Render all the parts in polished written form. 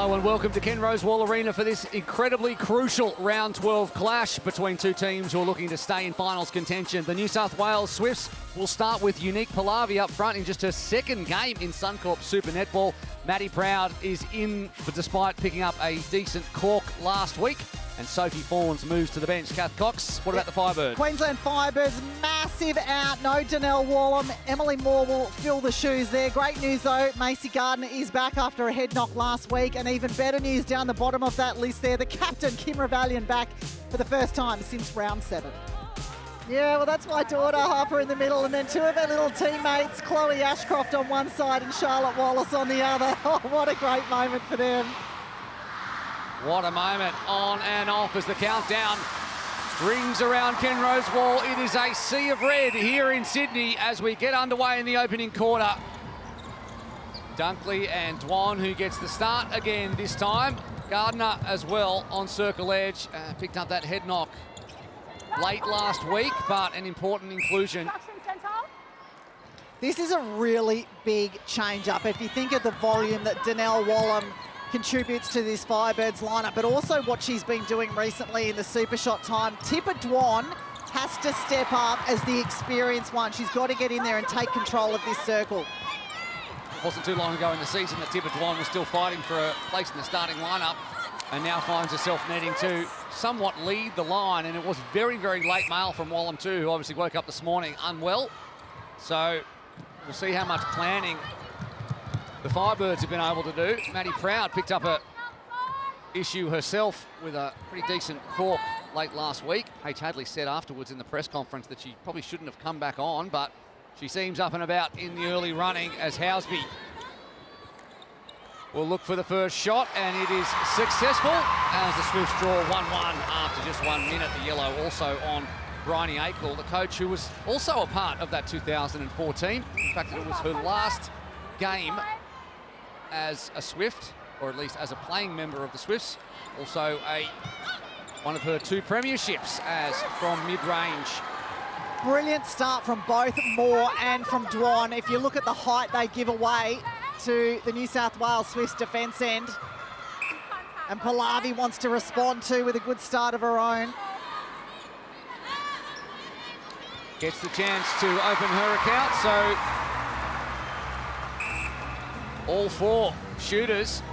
Hello and welcome to Ken Rosewall Arena for this incredibly crucial round 12 clash between two teams who are looking to stay in finals contention. The New South Wales Swifts will start with Unique Pallavi up front in just her second game in Suncorp Super Netball. Maddie Proud is in despite picking up a decent cork last week. And Sophie Fawns moves to the bench. Kath Cox, what about the Firebirds? Queensland Firebirds, massive out. No Danelle Wallam. Emily Moore will fill the shoes there. Great news though, Macy Gardner is back after a head knock last week. And even better news down the bottom of that list there. The captain, Kim Ravalian, back for the first time since round 7. Yeah, well, that's my daughter, Harper, in the middle, and then two of her little teammates, Chloe Ashcroft on one side and Charlotte Wallace on the other. Oh, what a great moment for them. What a moment on and off as the countdown rings around Ken Rosewall. It is a sea of red here in Sydney as we get underway in the opening quarter. Dunkley and Dwan, who gets the start again this time. Gardner as well on circle edge, picked up that head knock late last week, but an important inclusion. This is a really big change-up. If you think of the volume that Danelle Wallam contributes to this Firebirds lineup, but also what she's been doing recently in the super shot time. Tipper Dwan has to step up as the experienced one. She's got to get in there and take control of this circle. It wasn't too long ago in the season that Tipper Dwan was still fighting for a place in the starting lineup and now finds herself needing to somewhat lead the line. And it was very, very late mail from Wallam too, who obviously woke up this morning unwell. So we'll see how much planning the Firebirds have been able to do. Maddie Proud picked up a issue herself with a pretty decent cork late last week. H. Hadley said afterwards in the press conference that she probably shouldn't have come back on, but she seems up and about in the early running as Housby will look for the first shot, and it is successful as the Swifts draw 1-1 after just 1 minute. The yellow also on Bryony Akel, the coach who was also a part of that 2014. In fact, it was her last game as a Swift, or at least as a playing member of the Swifts. Also one of her 2 premierships as from mid-range. Brilliant start from both Moore and from Dwan. If you look at the height they give away to the New South Wales Swifts defence end, and Pallavi wants to respond to with a good start of her own. Gets the chance to open her account, so all 4 shooters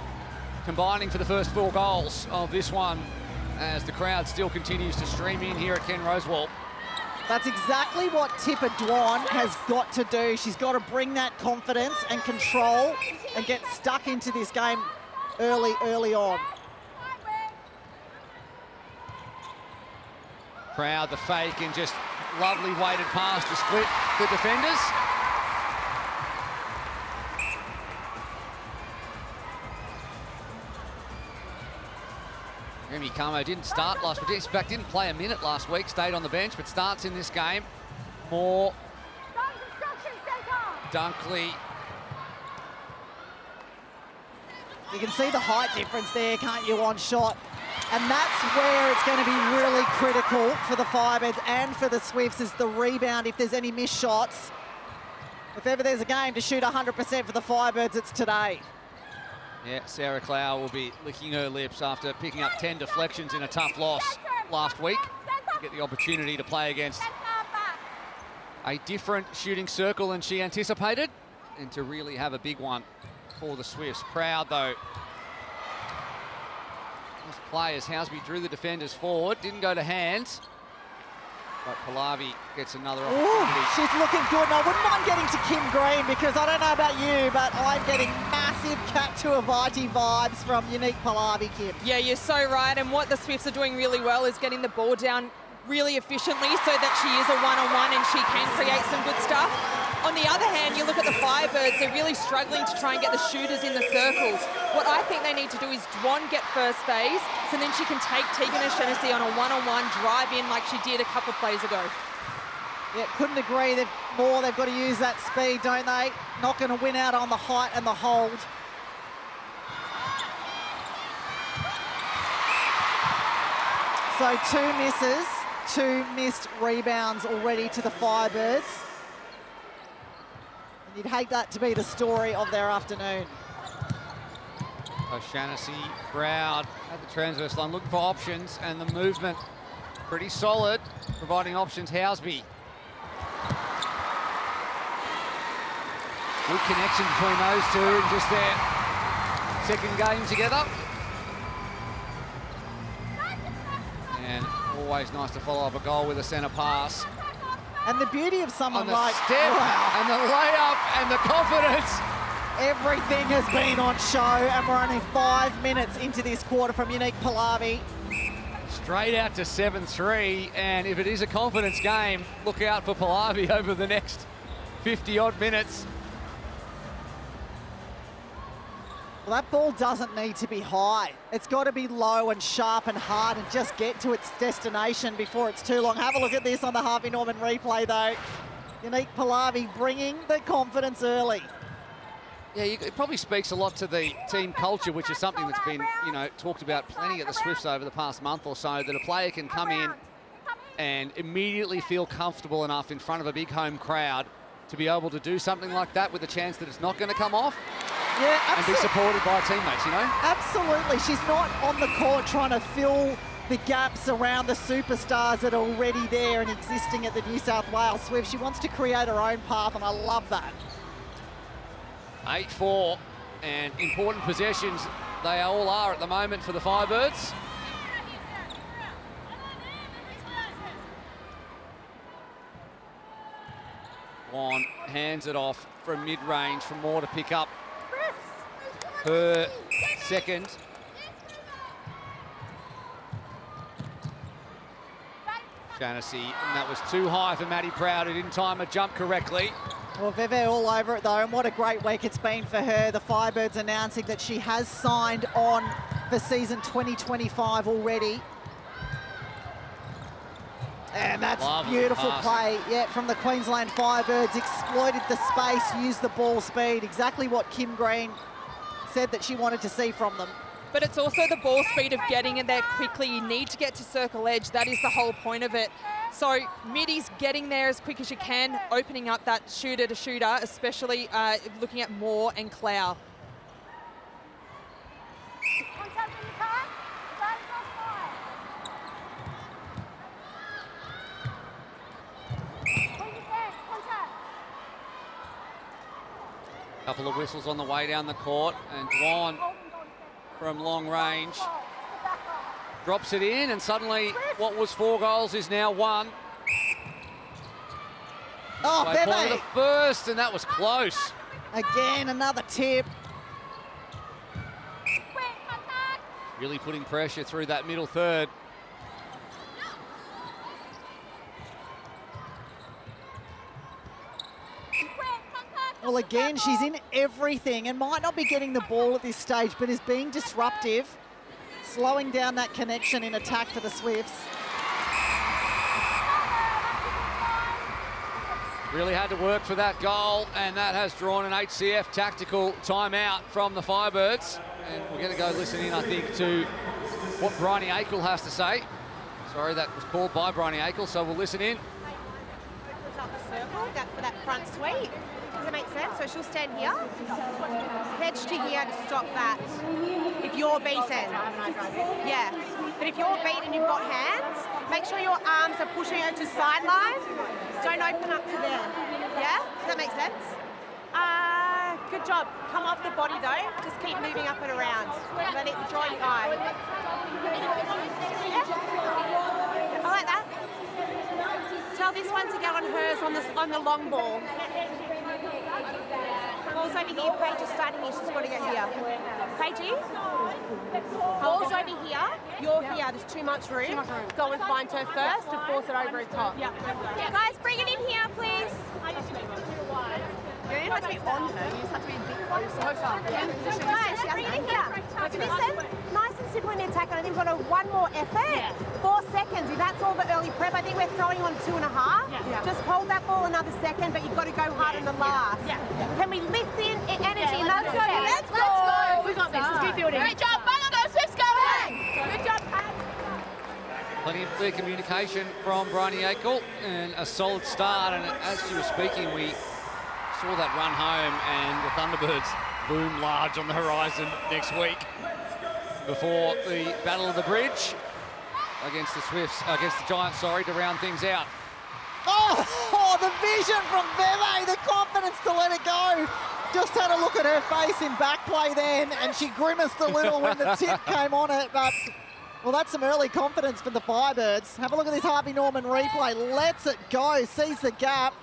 combining for the first 4 goals of this one as the crowd still continues to stream in here at Ken Rosewall. That's exactly what Tipper Dwan has got to do. She's got to bring that confidence and control and get stuck into this game early on. Proud the fake and just lovely weighted pass to split the defenders. Remy Camo didn't start last week. In fact, didn't play a minute last week, stayed on the bench, but starts in this game. Moore, Dunkley. You can see the height difference there, can't you, on shot? And that's where it's going to be really critical for the Firebirds and for the Swifts is the rebound if there's any missed shots. If ever there's a game to shoot 100% for the Firebirds, it's today. Yeah, Sarah Clow will be licking her lips after picking up 10 deflections in a tough loss last week. Get the opportunity to play against a different shooting circle than she anticipated and to really have a big one for the Swifts. Proud though. This play as Housby drew the defenders forward, didn't go to hands. But Pallavi gets another opportunity. Ooh, she's looking good. And I wouldn't mind getting to Kim Green because I don't know about you, but I'm getting massive Cat to Avati vibes from Unique Pallavi, Kim. Yeah, you're so right. And what the Swifts are doing really well is getting the ball down really efficiently so that she is a one-on-one and she can create some good stuff. On the other hand, you look at the Firebirds, they're really struggling to try and get the shooters in the circles. What I think they need to do is Dwan get first phase, so then she can take Tegan O'Shaughnessy on a one-on-one drive in like she did a couple of plays ago. Yeah, couldn't agree. They've got to use that speed, don't they? Not going to win out on the height and the hold. So 2 misses, 2 missed rebounds already to the Firebirds. And you'd hate that to be the story of their afternoon. O'Shaughnessy crowd at the transverse line looking for options, and the movement pretty solid, providing options. Housby. Good connection between those two in just their second game together. And always nice to follow up a goal with a centre pass. And the beauty of someone On the like... step Wow. and the layup and the confidence. Everything has been on show, and we're only 5 minutes into this quarter from Unique Pallavi. Straight out to 7-3, and if it is a confidence game, look out for Pallavi over the next 50-odd minutes. Well, that ball doesn't need to be high. It's got to be low and sharp and hard and just get to its destination before it's too long. Have a look at this on the Harvey Norman replay, though. Unique Pallavi bringing the confidence early. Yeah, it probably speaks a lot to the team culture, which is something that's been, talked about plenty at the Swifts over the past month or so, that a player can come in and immediately feel comfortable enough in front of a big home crowd to be able to do something like that with a chance that it's not going to come off. Yeah, and be supported by teammates, Absolutely. She's not on the court trying to fill the gaps around the superstars that are already there and existing at the New South Wales Swifts. She wants to create her own path, and I love that. 8-4, and important possessions they all are at the moment for the Firebirds. Juan hands it off from mid-range for Moore to pick up her second. Shaughnessy, and that was too high for Maddie Proud, who didn't time a jump correctly. Well, Veve all over it, though, and what a great week it's been for her. The Firebirds announcing that she has signed on for season 2025 already. And that's Lovely beautiful passing. play, from the Queensland Firebirds. Exploited the space, used the ball speed, exactly what Kim Green said that she wanted to see from them. But it's also the ball speed of getting in there quickly. You need to get to circle edge. That is the whole point of it. So Middy's getting there as quick as you can, opening up that shooter to shooter, especially looking at Moore and Clow. Couple of whistles on the way down the court, and Dwan from long range drops it in, and suddenly what was 4 goals is now 1. Oh, By point of the Bebe! first, and that was close. Again, another tip. Really putting pressure through that middle third. Well, again, she's in everything and might not be getting the ball at this stage, but is being disruptive, slowing down that connection in attack for the Swifts. Really had to work for that goal, and that has drawn an HCF tactical timeout from the Firebirds. And we're going to go listen in, I think, to what Bryony Akel has to say. Sorry, that was called by Bryony Akel, so we'll listen in. Opens up a circle for that front sweep. Does that make sense? So she'll stand here, hedge to here to stop that. If you're beaten. Yeah. But if you're beaten and you've got hands, make sure your arms are pushing out to sideline. Don't open up to them. Yeah? Does that make sense? Good job. Come off the body though. Just keep moving up and around. Let it draw your eye. Yeah. I like that. Tell this one to get on hers on the long ball. Ball's over here. Paige is starting here. She's got to get here. Paige, ball's over here. You're here. There's too much room. Go and find her first to force it over the top. Yeah. Guys, bring it in here, please. You don't have to be on her. You just have to be a bit closer. Guys, bring it in here. Listen, nice and simple in the attack. And I think we've got one more effort. 4 seconds. If that's all the early prep, I think we're throwing on 2.5. Just hold that ball another second, but you've got to go hard in the last. Can we lift the energy? Let's go. Let's go. We got this. Let's keep building. Great job. Bang on those Swifts going. Good job, Pat. Plenty of clear communication from Bryony Akel, and a solid start. And as she was speaking, we saw that run home, and the Thunderbirds loom large on the horizon next week before the Battle of the Bridge against the Giants, sorry, to round things out. Oh, the vision from Veve, the confidence to let it go. Just had a look at her face in back play then, and she grimaced a little when the tip came on it, but, well, that's some early confidence for the Firebirds. Have a look at this Harvey Norman replay. Lets it go, sees the gap.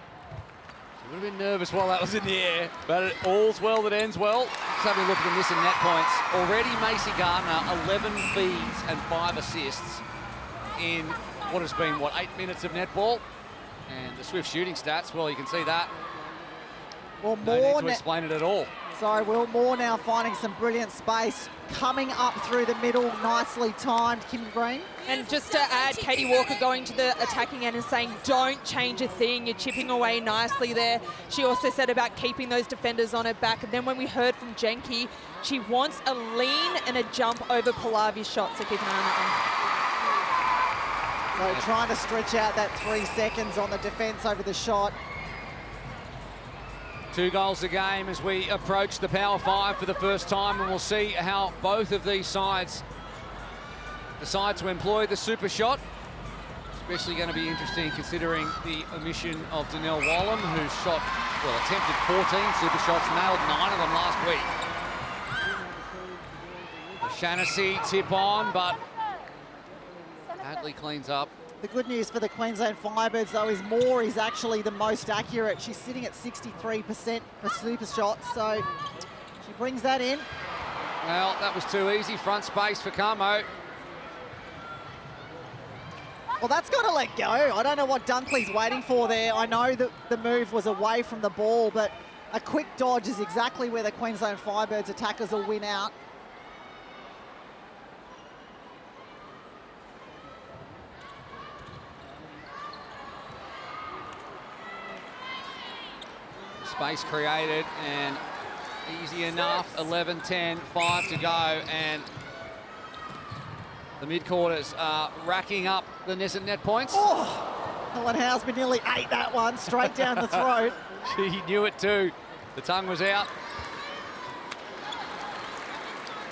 She would have been nervous while that was in the air, but all's well that ends well. Just having a look at the missing net points. Already Macy Gardner, 11 feeds and 5 assists in what has been, 8 minutes of netball? And the Swift shooting stats, well, you can see that. Well, No need Moore to explain it at all. Sorry, Will. Moore now finding some brilliant space. Coming up through the middle, nicely timed, Kim Green. And just to add, Katie Walker going to the attacking end and saying, don't change a thing, you're chipping away nicely there. She also said about keeping those defenders on her back. And then when we heard from Jenke, she wants a lean and a jump over Pallavi's shot, so keep an eye on that one. So trying to stretch out that 3 seconds on the defence over the shot. 2 goals a game as we approach the Power 5 for the first time, and we'll see how both of these sides decide to employ the super shot. Especially going to be interesting considering the omission of Donnell Wallam, who shot, well, attempted 14 super shots, nailed 9 of them last week. Shaughnessy tip on, but Hadley cleans up. The good news for the Queensland Firebirds, though, is Moore is actually the most accurate. She's sitting at 63% for super shots, so she brings that in. Well, that was too easy. Front space for Camo. Well, that's got to let go. I don't know what Dunkley's waiting for there. I know that the move was away from the ball, but a quick dodge is exactly where the Queensland Firebirds attackers will win out. Space created and easy enough. 11-10, 5 to go, and the mid-quarters are racking up the net points. Oh, Helen Housby nearly ate that one straight down the throat. She knew it too. The tongue was out.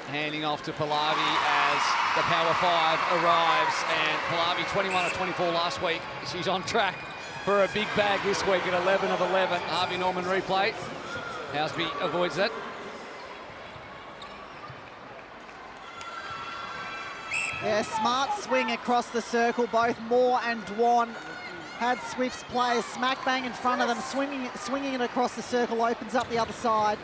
Handing off to Pallavi as the Power 5 arrives, and Pallavi 21 of 24 last week. She's on track for a big bag this week at 11 of 11. Harvey Norman replay. Housby avoids that. Yeah, smart swing across the circle. Both Moore and Dwan had Swift's players smack bang in front of them. Swinging it across the circle opens up the other side.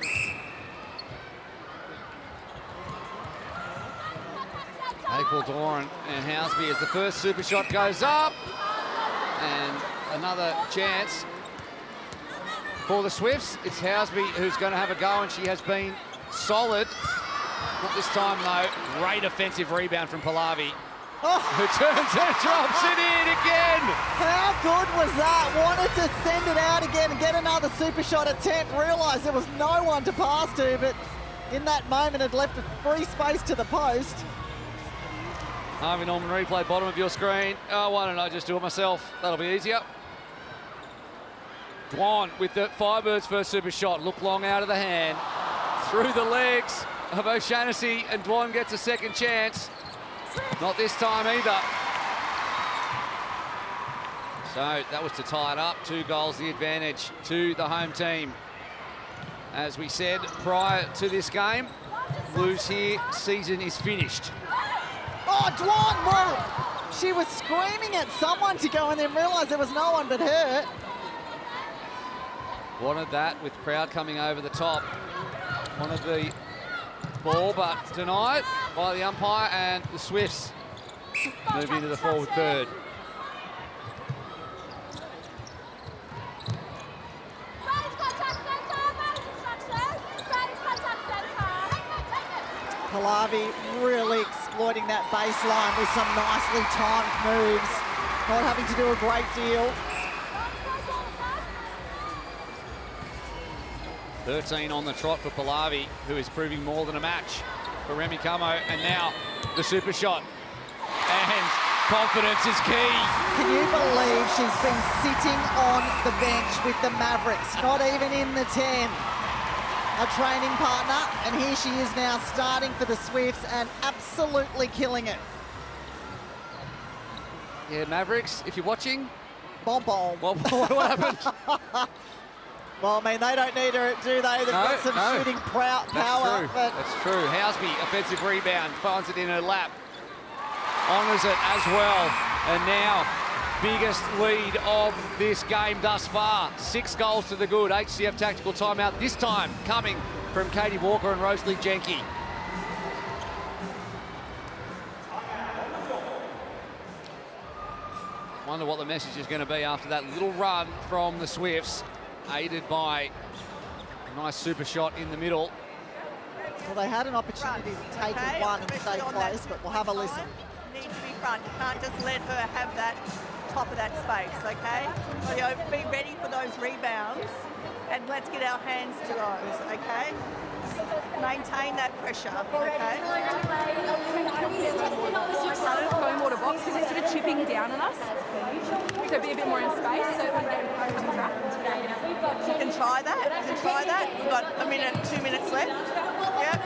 April Doran and Housby as the first super shot goes up. And another chance for the Swifts. It's Housby who's going to have a go, and she has been solid. Not this time, though. Great offensive rebound from Pallavi, who turns and drops it in again. How good was that? Wanted to send it out again and get another super shot attempt. Realised there was no one to pass to, but in that moment had left a free space to the post. Harvey Norman replay, bottom of your screen. Oh, why don't I just do it myself? That'll be easier. Dwan with the Firebirds' first super shot. Look long out of the hand. Through the legs of O'Shaughnessy, and Dwan gets a second chance. Not this time either. So that was to tie it up. 2 goals the advantage to the home team. As we said prior to this game, lose here, season is finished. Oh, Dwan, well, she was screaming at someone to go and then realised there was no one but her. Wanted that with crowd coming over the top. Wanted the ball, but denied by the umpire, and the Swifts move into the forward third. Pallavi really exploiting that baseline with some nicely timed moves. Not having to do a great deal. 13 on the trot for Pallavi, who is proving more than a match for Remy Camo, and now the super shot. And confidence is key. Can you believe she's been sitting on the bench with the Mavericks, not even in the 10? a training partner, and here she is now starting for the Swifts and absolutely killing it. Yeah, Mavericks, if you're watching, Bomb. well, what happened? Well, I mean, they don't need her, do they? They've got some shooting power. That's true. Houseby, offensive rebound, finds it in her lap. Honours it as well. And now, biggest lead of this game thus far. 6 goals to the good. HCF tactical timeout, this time coming from Katie Walker and Rosalie Jenke. Wonder what the message is going to be after that little run from the Swifts, aided by a nice super shot in the middle. Well, they had an opportunity to take one and stay close, but we'll have a listen. Need to be front. You can't just let her have that top of that space, okay? So, be ready for those rebounds, and let's get our hands to those, okay? Maintain that pressure, okay? Going water box because they're sort of chipping down on us. So be a bit more in space so we can get in front of the trap. You can try that. You can try that. We've got a minute, 2 minutes left. Yep.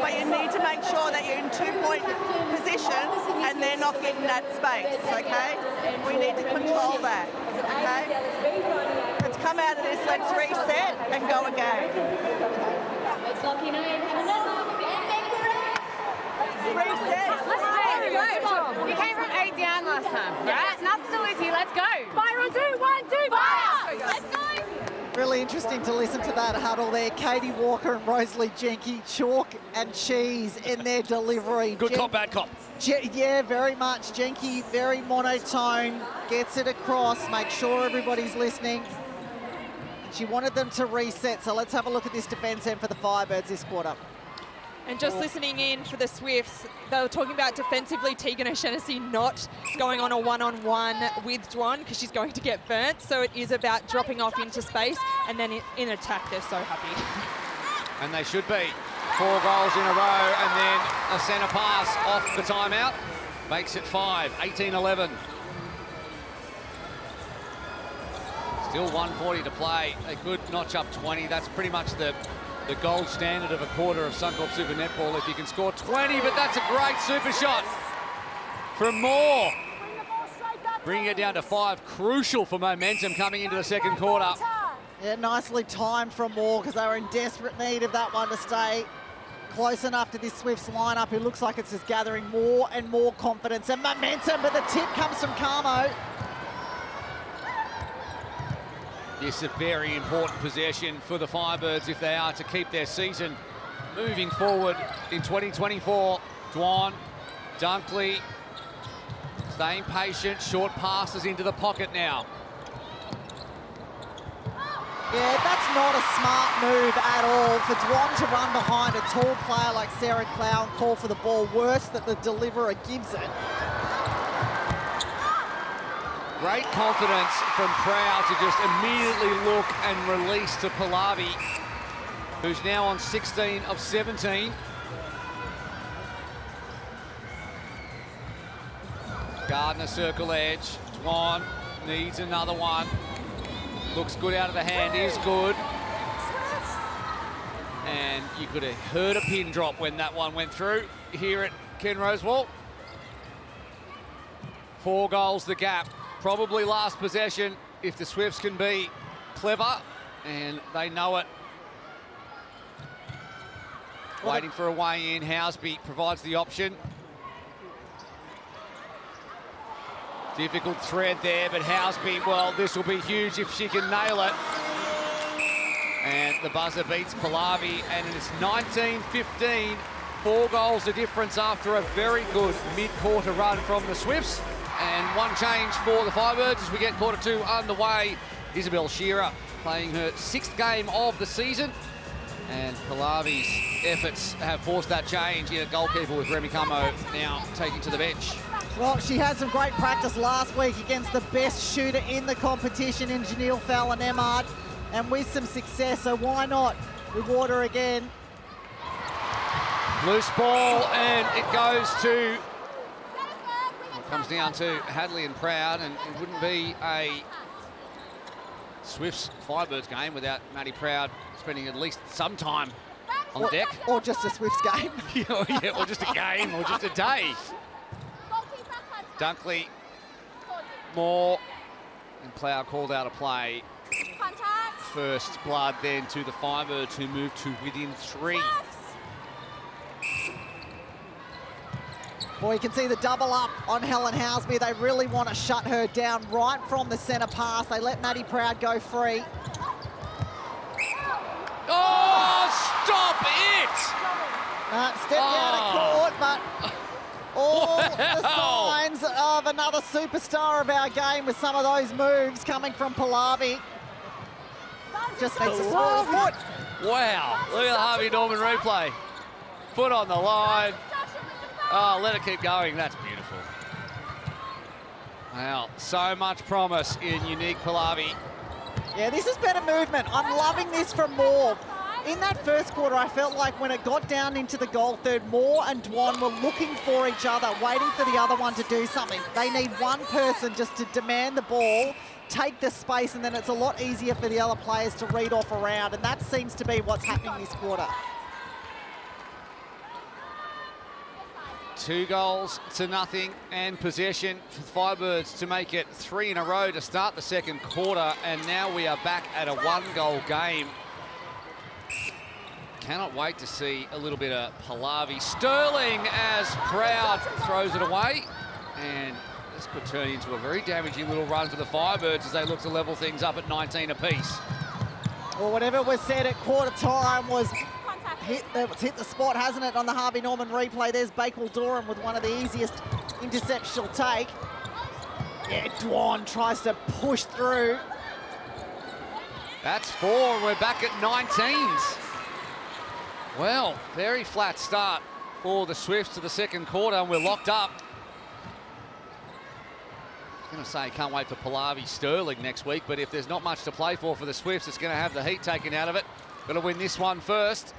But you need to make sure that you're in 2-point position and they're not getting that space, okay? We need to control that, okay? Let's come out of this, let's reset and go again. Reset. We came from 8 down last time. Yeah, nothing to lose here. Let's go. Fire on 2, 1, 2, fire! Let's go. Really interesting to listen to that huddle there. Katie Walker and Rosalie Jenke, chalk and cheese in their delivery. Good cop, bad cop. Yeah, very much. Jenke, very monotone, gets it across, makes sure everybody's listening. She wanted them to reset, so let's have a look at this defence end for the Firebirds this quarter. And just listening in for the Swifts, they were talking about defensively Tegan O'Shannessy not going on a one-on-one with Dwan because she's going to get burnt. So it is about dropping off into space, and then in attack, they're so happy. And they should be. 4 goals in a row, and then a centre pass off the timeout. Makes it 5, 18-11. Still 1:40 to play. They could notch up 20. That's pretty much the gold standard of a quarter of Suncorp Super Netball if you can score 20, but that's a great super shot from Moore. Bringing it down to 5, crucial for momentum coming into the second quarter. Yeah, nicely timed from Moore because they were in desperate need of that one to stay close enough to this Swifts lineup. It looks like it's just gathering more and more confidence and momentum, but the tip comes from Carmo. This is a very important possession for the Firebirds if they are to keep their season moving forward in 2024. Dwan, Dunkley, staying patient, short passes into the pocket now. Yeah, that's not a smart move at all for Dwan to run behind a tall player like Sarah Clow and call for the ball. Worse that the deliverer gives it. Great confidence from Proud to just immediately look and release to Pallavi, who's now on 16 of 17. Gardner circle edge. Dwan needs another one. Looks good out of the hand, is good. And you could have heard a pin drop when that one went through here at Ken Rosewall. 4 goals the gap. Probably last possession if the Swifts can be clever, and they know it. Waiting for a way in. Houseby provides the option. Difficult thread there, but Houseby, well, this will be huge if she can nail it. And the buzzer beats Pallavi, and it's 19-15. 4 goals the difference after a very good mid-quarter run from the Swifts. And one change for the Firebirds as we get quarter 2 underway. Isabel Shearer playing her 6th game of the season. And Pallavi's efforts have forced that change in a goalkeeper with Remy Camo now taking to the bench. Well, she had some great practice last week against the best shooter in the competition in Janelle Fallon-Emmard, and with some success, so why not reward her again? Loose ball, and it goes to... Comes down to Hadley and Proud, and it wouldn't be a Swifts Firebirds game without Maddie Proud spending at least some time on deck. Or just a Swifts game. Yeah, or just a game, or just a day. Dunkley, Moore, and Cloud called out a play. First blood then to the Firebirds, who moved to within 3. Well, you can see the double up on Helen Housby. They really want to shut her down right from the centre pass. They let Maddie Proud go free. Oh, stop it! Stepped out of court, but all the signs of another superstar of our game with some of those moves coming from Pallavi. Just needs to score his foot. Wow, look at the Harvey Norman replay. Foot on the line. Oh, let it keep going. That's beautiful. Wow, so much promise in Unique Pallavi. Yeah, this is better movement. I'm loving this from Moore. In that first quarter, I felt like when it got down into the goal third, Moore and Dwan were looking for each other, waiting for the other one to do something. They need one person just to demand the ball, take the space, and then it's a lot easier for the other players to read off around, and that seems to be what's happening this quarter. 2 goals to nothing and possession for the Firebirds to make it 3 in a row to start the second quarter, and now we are back at a 1-goal game. Cannot wait to see a little bit of Pallavi. Sterling as Proud throws it away, and this could turn into a very damaging little run for the Firebirds as they look to level things up at 19 apiece. Well, whatever was said at quarter time was hit the spot, hasn't it, on the Harvey Norman replay. There's Bakewell Durham with one of the easiest intercepts she'll take. Yeah, Dwan tries to push through. That's 4, and we're back at 19s. Well, very flat start for the Swifts to the second quarter, and we're locked up. I was going to say, can't wait for Pallavi Sterling next week, but if there's not much to play for the Swifts, it's going to have the heat taken out of it. Got to win this one first.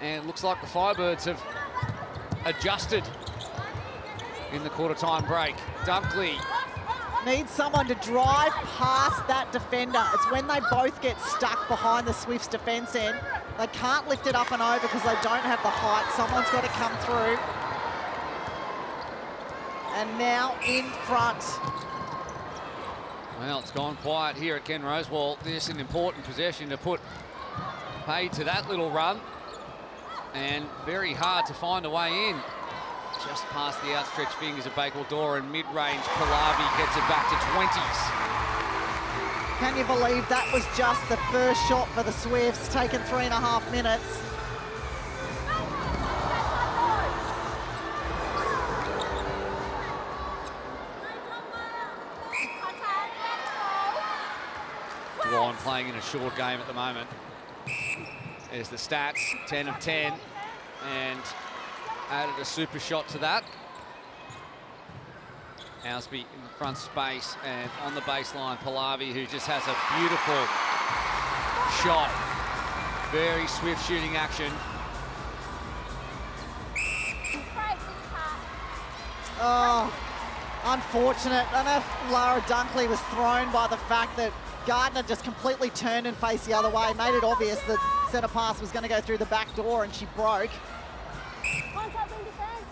And it looks like the Firebirds have adjusted in the quarter time break. Dunkley. Needs someone to drive past that defender. It's when they both get stuck behind the Swifts defence end. They can't lift it up and over because they don't have the height. Someone's got to come through. And now in front. Well, it's gone quiet here at Ken Rosewall. This is an important possession to put paid to that little run. And very hard to find a way in. Just past the outstretched fingers of Bakewell Durham, mid-range. Pallavi gets it back to 20s. Can you believe that was just the first shot for the Swifts, taken 3.5 minutes. Dwan playing in a short game at the moment. There's the stats, 10 of 10, and added a super shot to that. Housby in the front space, and on the baseline, Pallavi, who just has a beautiful shot. Very swift shooting action. Oh, unfortunate. I don't know if Lara Dunkley was thrown by the fact that Gardner just completely turned and faced the other way, made it obvious that centre pass was going to go through the back door, and she broke. Contact in defence.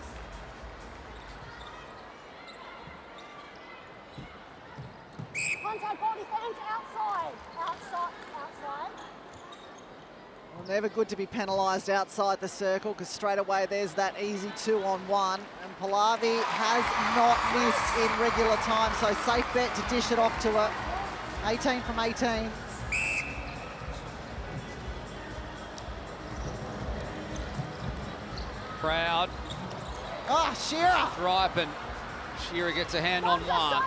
Contact ball defence outside. Outside. Well, never good to be penalised outside the circle, because straight away there's that easy 2-on-1, and Pallavi has not missed in regular time, so safe bet to dish it off to her. 18 from 18. Proud. Oh, Shearer. Ripen. Shearer gets a hand on one,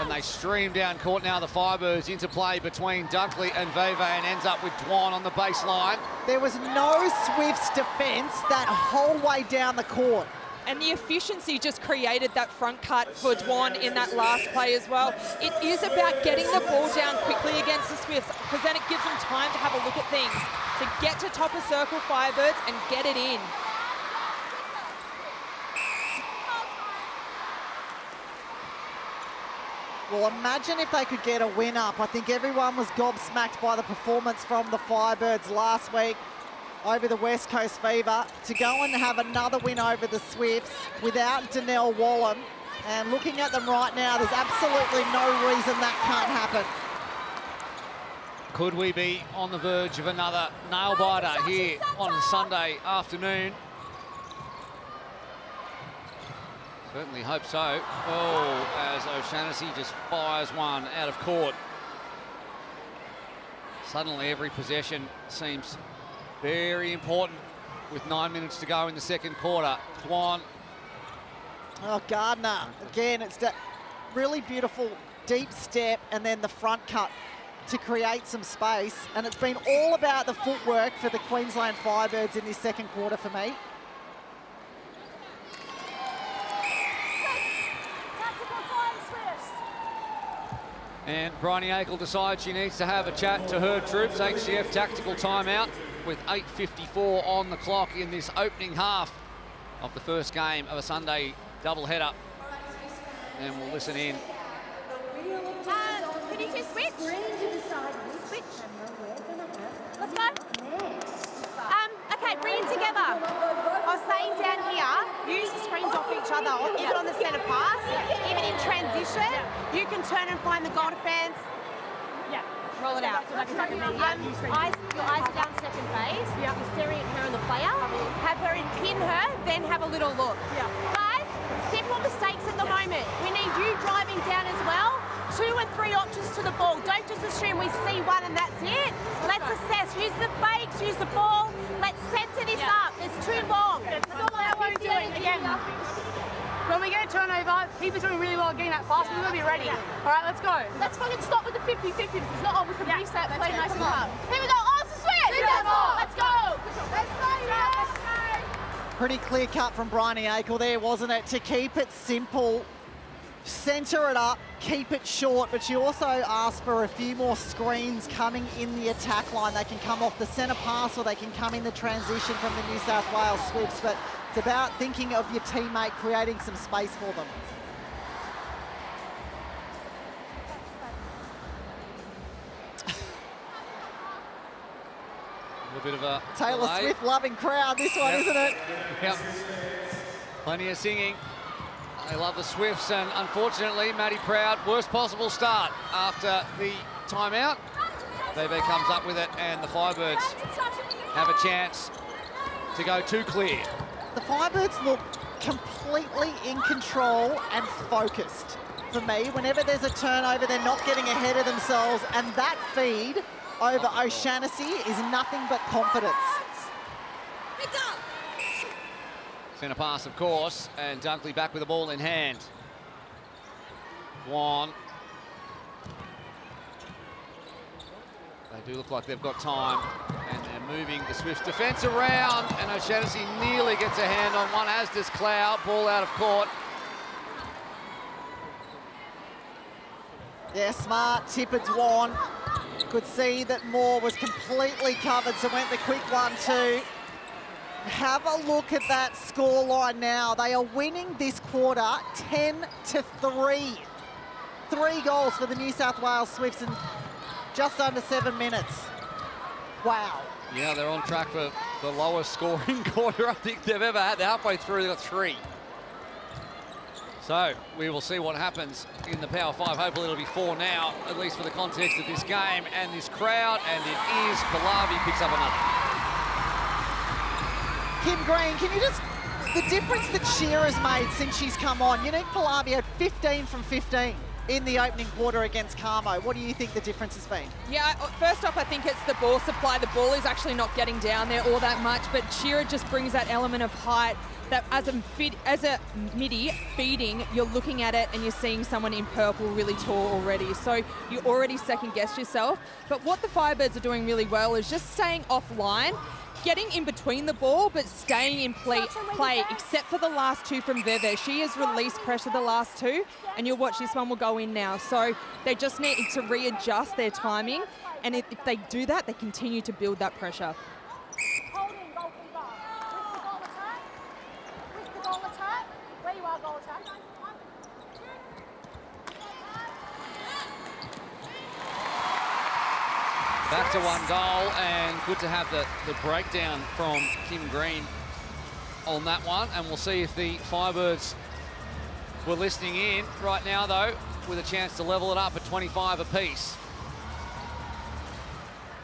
and they stream down court now. The Firebirds interplay between Dunkley and Veve, and ends up with Dwan on the baseline. There was no Swifts defence that whole way down the court. And the efficiency just created that front cut for Dwan in that last play as well. It is about getting the ball down quickly against the Swifts, because then it gives them time to have a look at things, to get to top of circle Firebirds and get it in. Well, imagine if they could get a win up. I think everyone was gobsmacked by the performance from the Firebirds last week over the West Coast Fever. To go and have another win over the Swifts without Donnell Wallam, and looking at them right now, there's absolutely no reason that can't happen. Could we be on the verge of another nail-biter here on Sunday afternoon? Certainly hope so. Oh, as O'Shannessy just fires one out of court. Suddenly every possession seems very important with 9 minutes to go in the second quarter. Dwan. Oh, Gardner, again, it's that really beautiful deep step and then the front cut to create some space. And it's been all about the footwork for the Queensland Firebirds in this second quarter for me. And Bryony Akel decides she needs to have a chat to her troops. HCF tactical timeout with 8:54 on the clock in this opening half of the first game of a Sunday doubleheader. And we'll listen in. Can you two switch? Switch. Let's go. Okay, bring it together. I was saying down here, use the screens off each other, even on the centre pass, even in transition, you can turn and find the goal defence. Yeah. Roll it out. Like a Your eyes down second phase. Yeah. You're staring at her and the player. Have her pin her, then have a little look. Yeah. Guys, simple mistakes at the moment. We need you driving down as well. 2 and 3 options to the ball. Don't just assume we see one and that's it. Let's assess. Use the fakes, use the ball. Let's center this up. It's too long. That's all I want to do. Again, when we get a turnover, keepers doing really well at getting that fast. We're going to be ready. All right, let's go. Let's fucking stop with the 50-50. It's not, we can reset, play nice and calm. Here we go. Oh, it's a switch. Let's go. Let's go, yeah. Pretty clear cut from Bryony Akel there, wasn't it? To keep it simple, centre it up, keep it short, but she also asked for a few more screens coming in the attack line. They can come off the centre pass or they can come in the transition from the New South Wales Swifts, but it's about thinking of your teammate, creating some space for them. A little bit of a Taylor delay. Swift loving crowd, this one, isn't it? Yep. Plenty of singing. They love the Swifts, and unfortunately, Maddie Proud, worst possible start after the timeout. BB comes up with it, and the Firebirds have a chance to go too clear. The Firebirds look completely in control and focused for me. Whenever there's a turnover, they're not getting ahead of themselves, and that feed over O'Shannessy is nothing but confidence. Centre pass, of course, and Dunkley back with the ball in hand. Dwan. They do look like they've got time, and they're moving the Swifts defence around, and O'Shannessy nearly gets a hand on one, as does Clow. Ball out of court. Yeah, smart tip at Dwan. Could see that Moore was completely covered, so went the quick 1-2. Have a look at that scoreline now. They are winning this quarter 10-3. 3 goals for the New South Wales Swifts in just under 7 minutes. Wow. Yeah, they're on track for the lowest scoring quarter I think they've ever had. They're halfway through, they've got 3. So we will see what happens in the Power 5. Hopefully it'll be 4 now, at least for the context of this game and this crowd, and it is Pallavi picks up another. Kim Green, can you just, the difference that Shearer's made since she's come on, Unique Pallavi had 15 from 15 in the opening quarter against Carmo. What do you think the difference has been? Yeah, first off, I think it's the ball supply. The ball is actually not getting down there all that much, but Shearer just brings that element of height that as a midi feeding, you're looking at it and you're seeing someone in purple really tall already. So you already second-guess yourself. But what the Firebirds are doing really well is just staying offline, getting in between the ball, but staying in play, except for the last 2 from Veve. She has released pressure the last 2, and you'll watch this one will go in now. So they just need to readjust their timing, and if they do that, they continue to build that pressure. Hold in, goalkeeper. With the goal attack. With the goal attack. Where you are, goal attack. Back to one goal, and good to have the breakdown from Kim Green on that one. And we'll see if the Firebirds were listening in right now, though, with a chance to level it up at 25 apiece.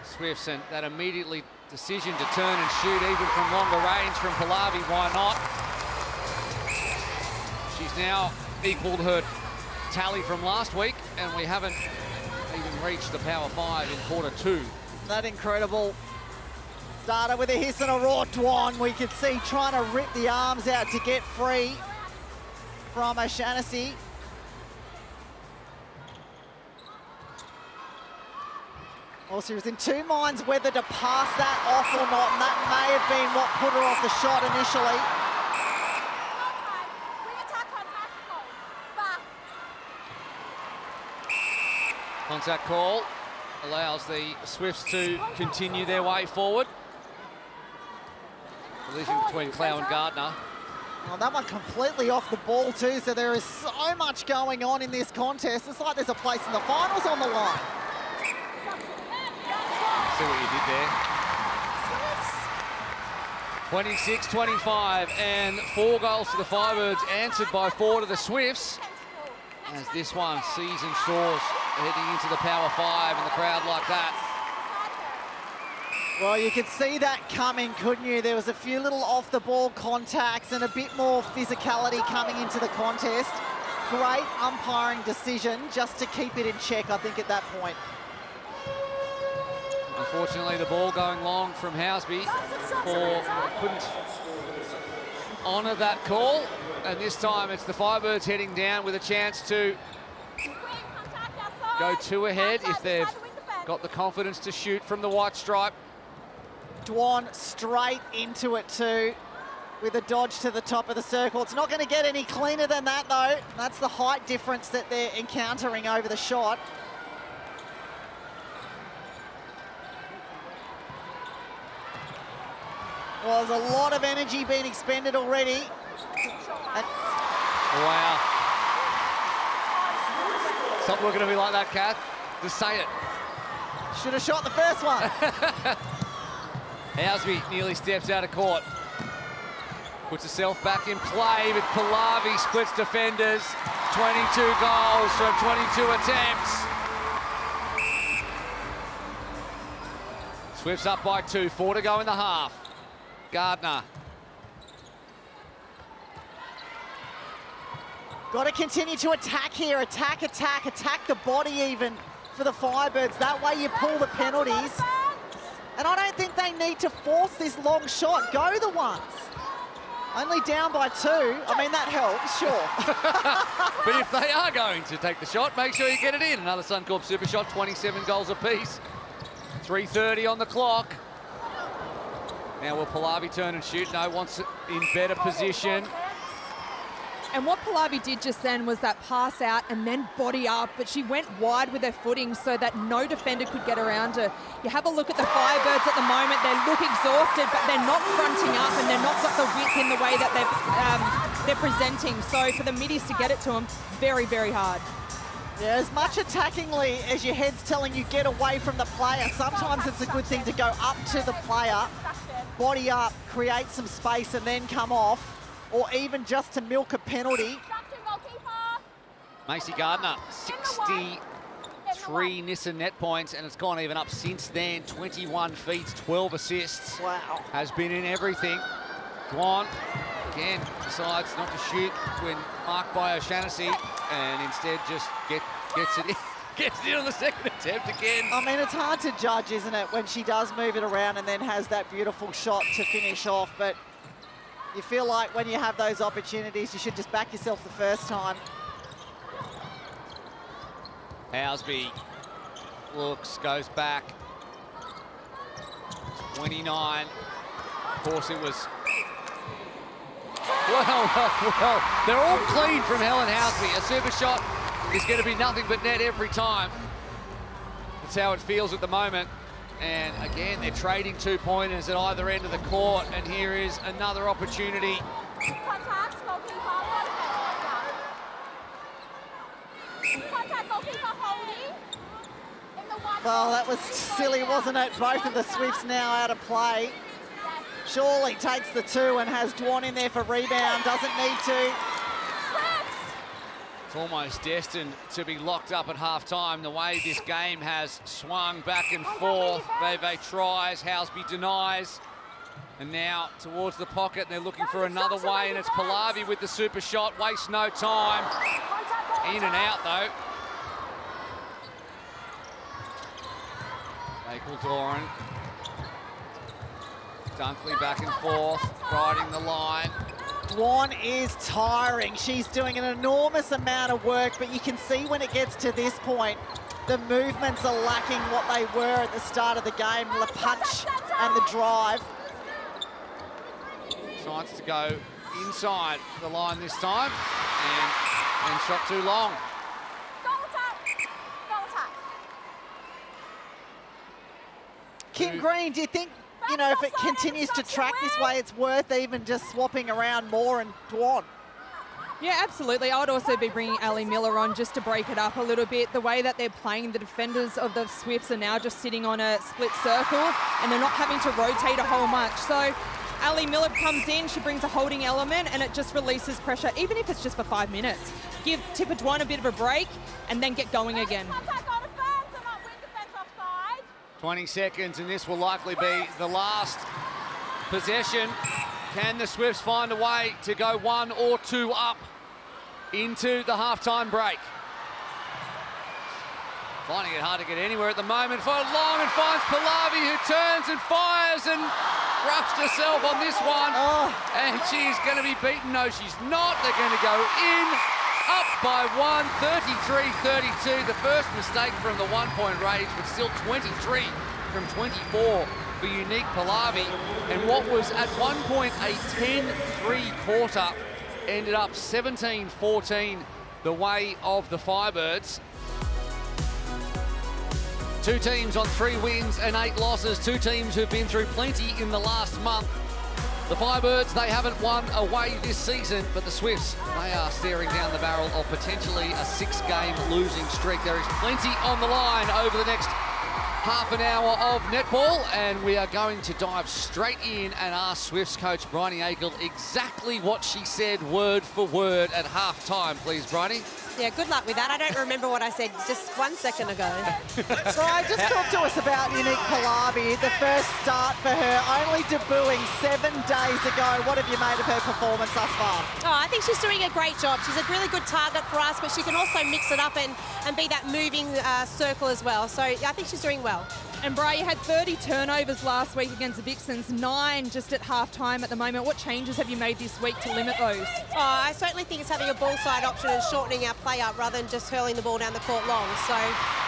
Swifts, and that immediately decision to turn and shoot even from longer range from Pallavi, why not? She's now equalled her tally from last week, and we haven't even reached the power 5 in quarter 2. Isn't that incredible? Started with a hiss and a roar. Dwan, we could see trying to rip the arms out to get free from O'Shannessy. Well, she was in two minds whether to pass that off or not, and that may have been what put her off the shot initially. Contact call allows the Swifts to continue their way forward. Collision between Clow and Gardner. Oh, that one completely off the ball too, so there is so much going on in this contest. It's like there's a place in the finals on the line. See what you did there. 26-25, and 4 goals to the Firebirds, answered by 4 to the Swifts. As this one, season soars, heading into the power 5, and the crowd like that. Well, you could see that coming, couldn't you? There was a few little off-the-ball contacts and a bit more physicality coming into the contest. Great umpiring decision just to keep it in check, I think, at that point. Unfortunately, the ball going long from Housby couldn't honour that call. And this time it's the Firebirds heading down with a chance to go 2 ahead if they've got the confidence to shoot from the white stripe. Dwan straight into it too, with a dodge to the top of the circle. It's not going to get any cleaner than that, though. That's the height difference that they're encountering over the shot. Well, there's a lot of energy being expended already. Wow. Stop looking at me like that, Kath. Just say it. Should have shot the first one. Housby nearly steps out of court. Puts herself back in play, but Pallavi splits defenders. 22 goals from 22 attempts. Swifts up by 2, 4 to go in the half. Gardner. Got to continue to attack here. Attack the body even for the Firebirds. That way you pull the penalties. And I don't think they need to force this long shot. Go the ones. Only down by 2. I mean, that helps, sure. But if they are going to take the shot, make sure you get it in. Another Suncorp super shot, 27 goals apiece. 3:30 on the clock. Now will Pallavi turn and shoot? No, wants it in better position. And what Pallavi did just then was that pass out and then body up, but she went wide with her footing so that no defender could get around her. You have a look at the Firebirds at the moment. They look exhausted, but they're not fronting up and they're not got the width in the way that they're presenting. So for the middies to get it to them, very, very hard. Yeah, as much attackingly as your head's telling you get away from the player, sometimes it's a good thing to go up to the player, body up, create some space and then come off. Or even just to milk a penalty. Macy Gardner, 63 Nissa net points, and it's gone even up since then. 21 feeds, 12 assists. Wow. Has been in everything. Dwan, again, decides not to shoot when marked by O'Shannessy, and instead just gets it in. Gets it on the second attempt again. I mean, it's hard to judge, isn't it, when she does move it around and then has that beautiful shot to finish off, but you feel like when you have those opportunities, you should just back yourself the first time. Housby looks, goes back. 29. Of course, it was... Well, they're all clean from Helen Housby. A super shot is going to be nothing but net every time. That's how it feels at the moment. And again, they're trading 2-pointers at either end of the court. And here is another opportunity. Contact, goalkeeper, contact, goalkeeper holding. In the Well, that was silly, wasn't it? Both of the Swifts now out of play. Surely takes the 2 and has Dwan in there for rebound. Doesn't need to. It's almost destined to be locked up at half-time, the way this game has swung back and forth. Veve tries, Housby denies. And now towards the pocket, they're looking for another way, and it's Pallavi with the super shot. Wastes no time. In and out, though. Doran. Dunkley back and forth, riding the line. Dwan is tiring. She's doing an enormous amount of work, but you can see when it gets to this point, the movements are lacking what they were at the start of the game, the punch and the drive. Decides to go inside the line this time, and shot too long. Kim Green, do you think, you know, if it continues to track this way, it's worth even just swapping around more and Dwan? Yeah, absolutely. I would also be bringing Ali Miller on just to break it up a little bit. The way that they're playing, the defenders of the Swifts are now just sitting on a split circle and they're not having to rotate a whole much. So Ali Miller comes in, she brings a holding element and it just releases pressure, even if it's just for 5 minutes. Give Tipper Dwan a bit of a break and then get going again. 20 seconds, and this will likely be the last possession. Can the Swifts find a way to go 1 or 2 up into the halftime break? Finding it hard to get anywhere at the moment. For long and finds Pallavi, who turns and fires and rushed herself on this one. And she's going to be beaten. No, she's not. They're going to go in. Up by 1, 33-32. The first mistake from the 1-point range, but still 23 from 24 for Unique Pallavi. And what was at one point a 10-3 quarter ended up 17-14 the way of the Firebirds. 2 teams on 3 wins and 8 losses. 2 teams who've been through plenty in the last month. The Firebirds, they haven't won away this season, but the Swifts, they are staring down the barrel of potentially a 6-game losing streak. There is plenty on the line over the next half an hour of netball, and we are going to dive straight in and ask Swifts coach Bryony Akel exactly what she said word for word at half-time. Please, Bryony. Yeah, good luck with that. I don't remember what I said just 1 second ago. Right, just talk to us about Unique Pallavi, the first start for her, only debuting 7 days ago. What have you made of her performance thus far? Oh, I think she's doing a great job. She's a really good target for us, but she can also mix it up and be that moving circle as well. So I think she's doing well. And Bri, you had 30 turnovers last week against the Vixens, 9 just at half-time at the moment. What changes have you made this week to limit those? Oh, I certainly think it's having a ball side option and shortening our play up rather than just hurling the ball down the court long. So,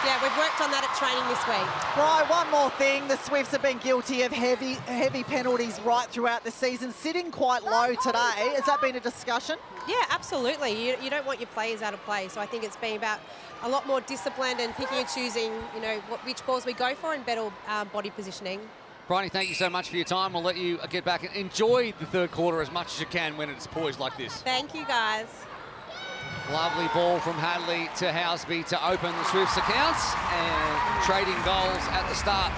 yeah, we've worked on that at training this week. Right, one more thing. The Swifts have been guilty of heavy penalties right throughout the season, sitting quite low today. Has that been a discussion? Yeah, absolutely. You don't want your players out of play. So I think it's been about a lot more disciplined and picking and choosing, you know, which balls we go for and better body positioning. Bryony, thank you so much for your time. We'll let you get back and enjoy the third quarter as much as you can when it's poised like this. Thank you, guys. Lovely ball from Hadley to Housby to open the Swifts' accounts and trading goals at the start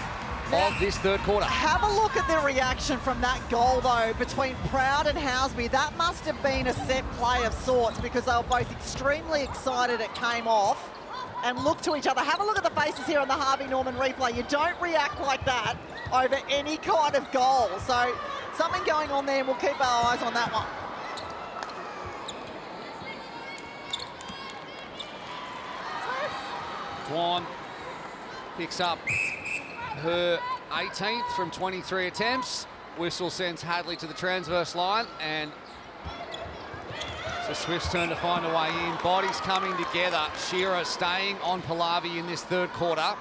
of this third quarter. Have a look at the reaction from that goal, though, between Proud and Housby. That must have been a set play of sorts because they were both extremely excited it came off and looked to each other. Have a look at the faces here on the Harvey Norman replay. You don't react like that over any kind of goal. So something going on there, and we'll keep our eyes on that one. Dwan picks up her 18th from 23 attempts. Whistle sends Hadley to the transverse line, and it's the Swifts' turn to find a way in. Bodies coming together. Shearer staying on Pallavi in this third quarter.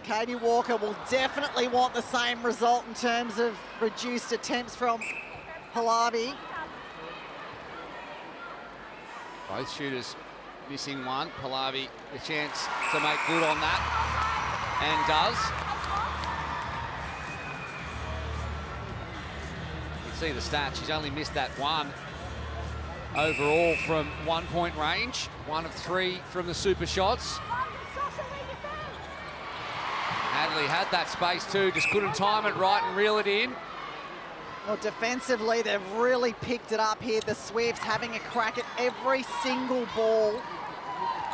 Katie Walker will definitely want the same result in terms of reduced attempts from Pallavi. Both shooters missing one. Pallavi the chance to make good on that, and does. You can see the stat, she's only missed that one overall from 1-point range. 1 of 3 from the super shots. definitely had that space too, just couldn't time it right and reel it in. Well, defensively, they've really picked it up here. The Swifts having a crack at every single ball.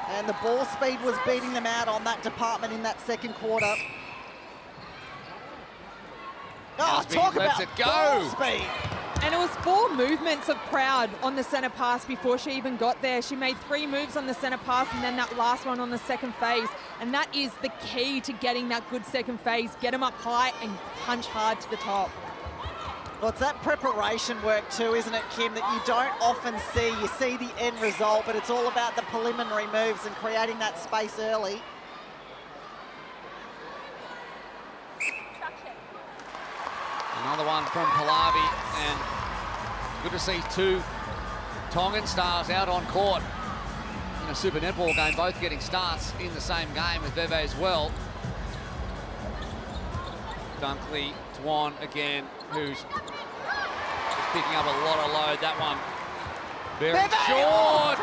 And the ball speed was beating them out on that department in that second quarter. Oh, talk about ball speed. And it was 4 movements of Proud on the centre pass before she even got there. She made 3 moves on the centre pass and then that last one on the second phase. And that is the key to getting that good second phase. Get them up high and punch hard to the top. Well, it's that preparation work too, isn't it, Kim, that you don't often see. You see the end result, but it's all about the preliminary moves and creating that space early. Another one from Pallavi, and good to see 2 Tongan stars out on court in a Super Netball game, both getting starts in the same game with Veve as well. Dunkley, Tuan again, who's picking up a lot of load. That one very short.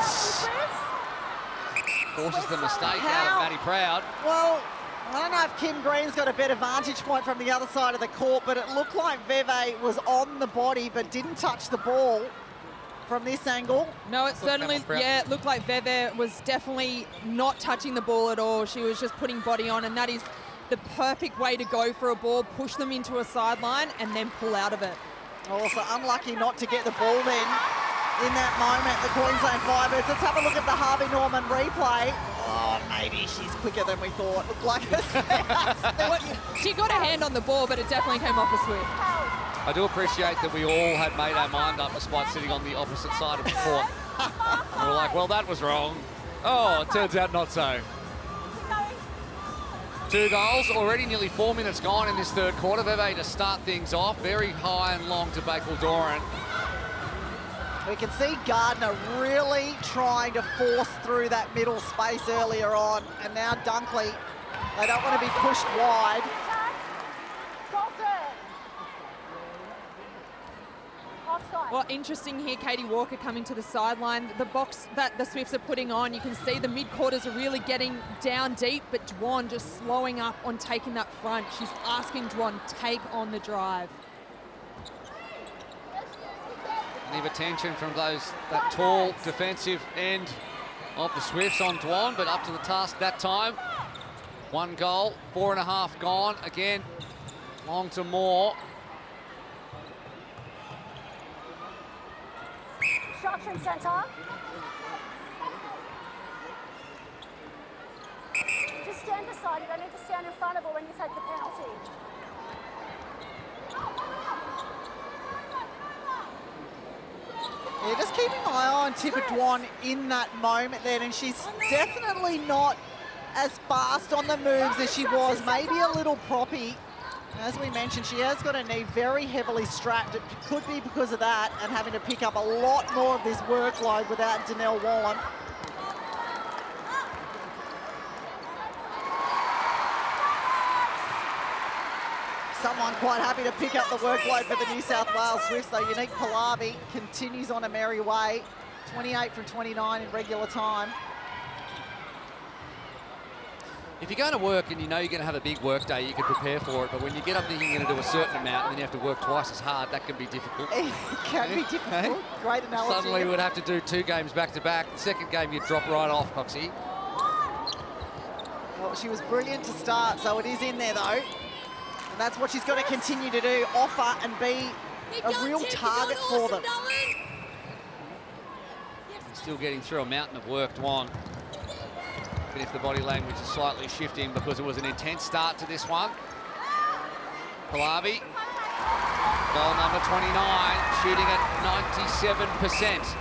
Forces the mistake out of Maddie Proud. Well, I don't know if Kim Green's got a better vantage point from the other side of the court, but it looked like Veve was on the body but didn't touch the ball from this angle. No, it certainly, yeah, it looked like Veve was definitely not touching the ball at all. She was just putting body on, and that is the perfect way to go for a ball, push them into a sideline and then pull out of it. Also unlucky not to get the ball then in that moment, the Queensland Firebirds. Let's have a look at the Harvey Norman replay. Oh, maybe she's quicker than we thought. Looked like She got a hand on the ball, but it definitely came off a Swift. I do appreciate that we all had made our mind up despite sitting on the opposite side of the court. And we're like, well, that was wrong. Oh, it turns out not so. 2 goals, already nearly 4 minutes gone in this third quarter. Veve to start things off, very high and long to Bakal-Doran. We can see Gardner really trying to force through that middle space earlier on, and now Dunkley, they don't want to be pushed wide. Well, interesting here, Katie Walker coming to the sideline. The box that the Swifts are putting on, you can see the mid-quarters are really getting down deep, but Dwan just slowing up on taking that front. She's asking Dwan, take on the drive. Leave attention from that tall defensive end of the Swifts on Dwan, but up to the task that time. 1 goal, 4.5 gone. Again, long to more. Instruction centre. Just stand beside it. I need to stand in front of her when you take the penalty. Yeah, just keeping an eye on Tipper Dwan in that moment then, and she's definitely not as fast on the moves as she was, maybe a little proppy. As we mentioned, she has got her knee very heavily strapped. It could be because of that and having to pick up a lot more of this workload without Donnell Wallen. Someone quite happy to pick up the workload for the New South Wales Swifts, though. Unique Pallavi continues on a merry way. 28 from 29 in regular time. If you're going to work and you know you're going to have a big work day, you can prepare for it. But when you get up thinking you're going to do a certain amount and then you have to work twice as hard, that can be difficult. It can be difficult. Great analogy. Suddenly we would have to do 2 games back to back. The second game you'd drop right off, Coxie. Well, she was brilliant to start, so it is in there though. And that's what she's got to continue to do, offer and be a real target for them. Still getting through a mountain of work, Dwan. Even if the body language is slightly shifting because it was an intense start to this one. Pallavi, goal number 29, shooting at 97%.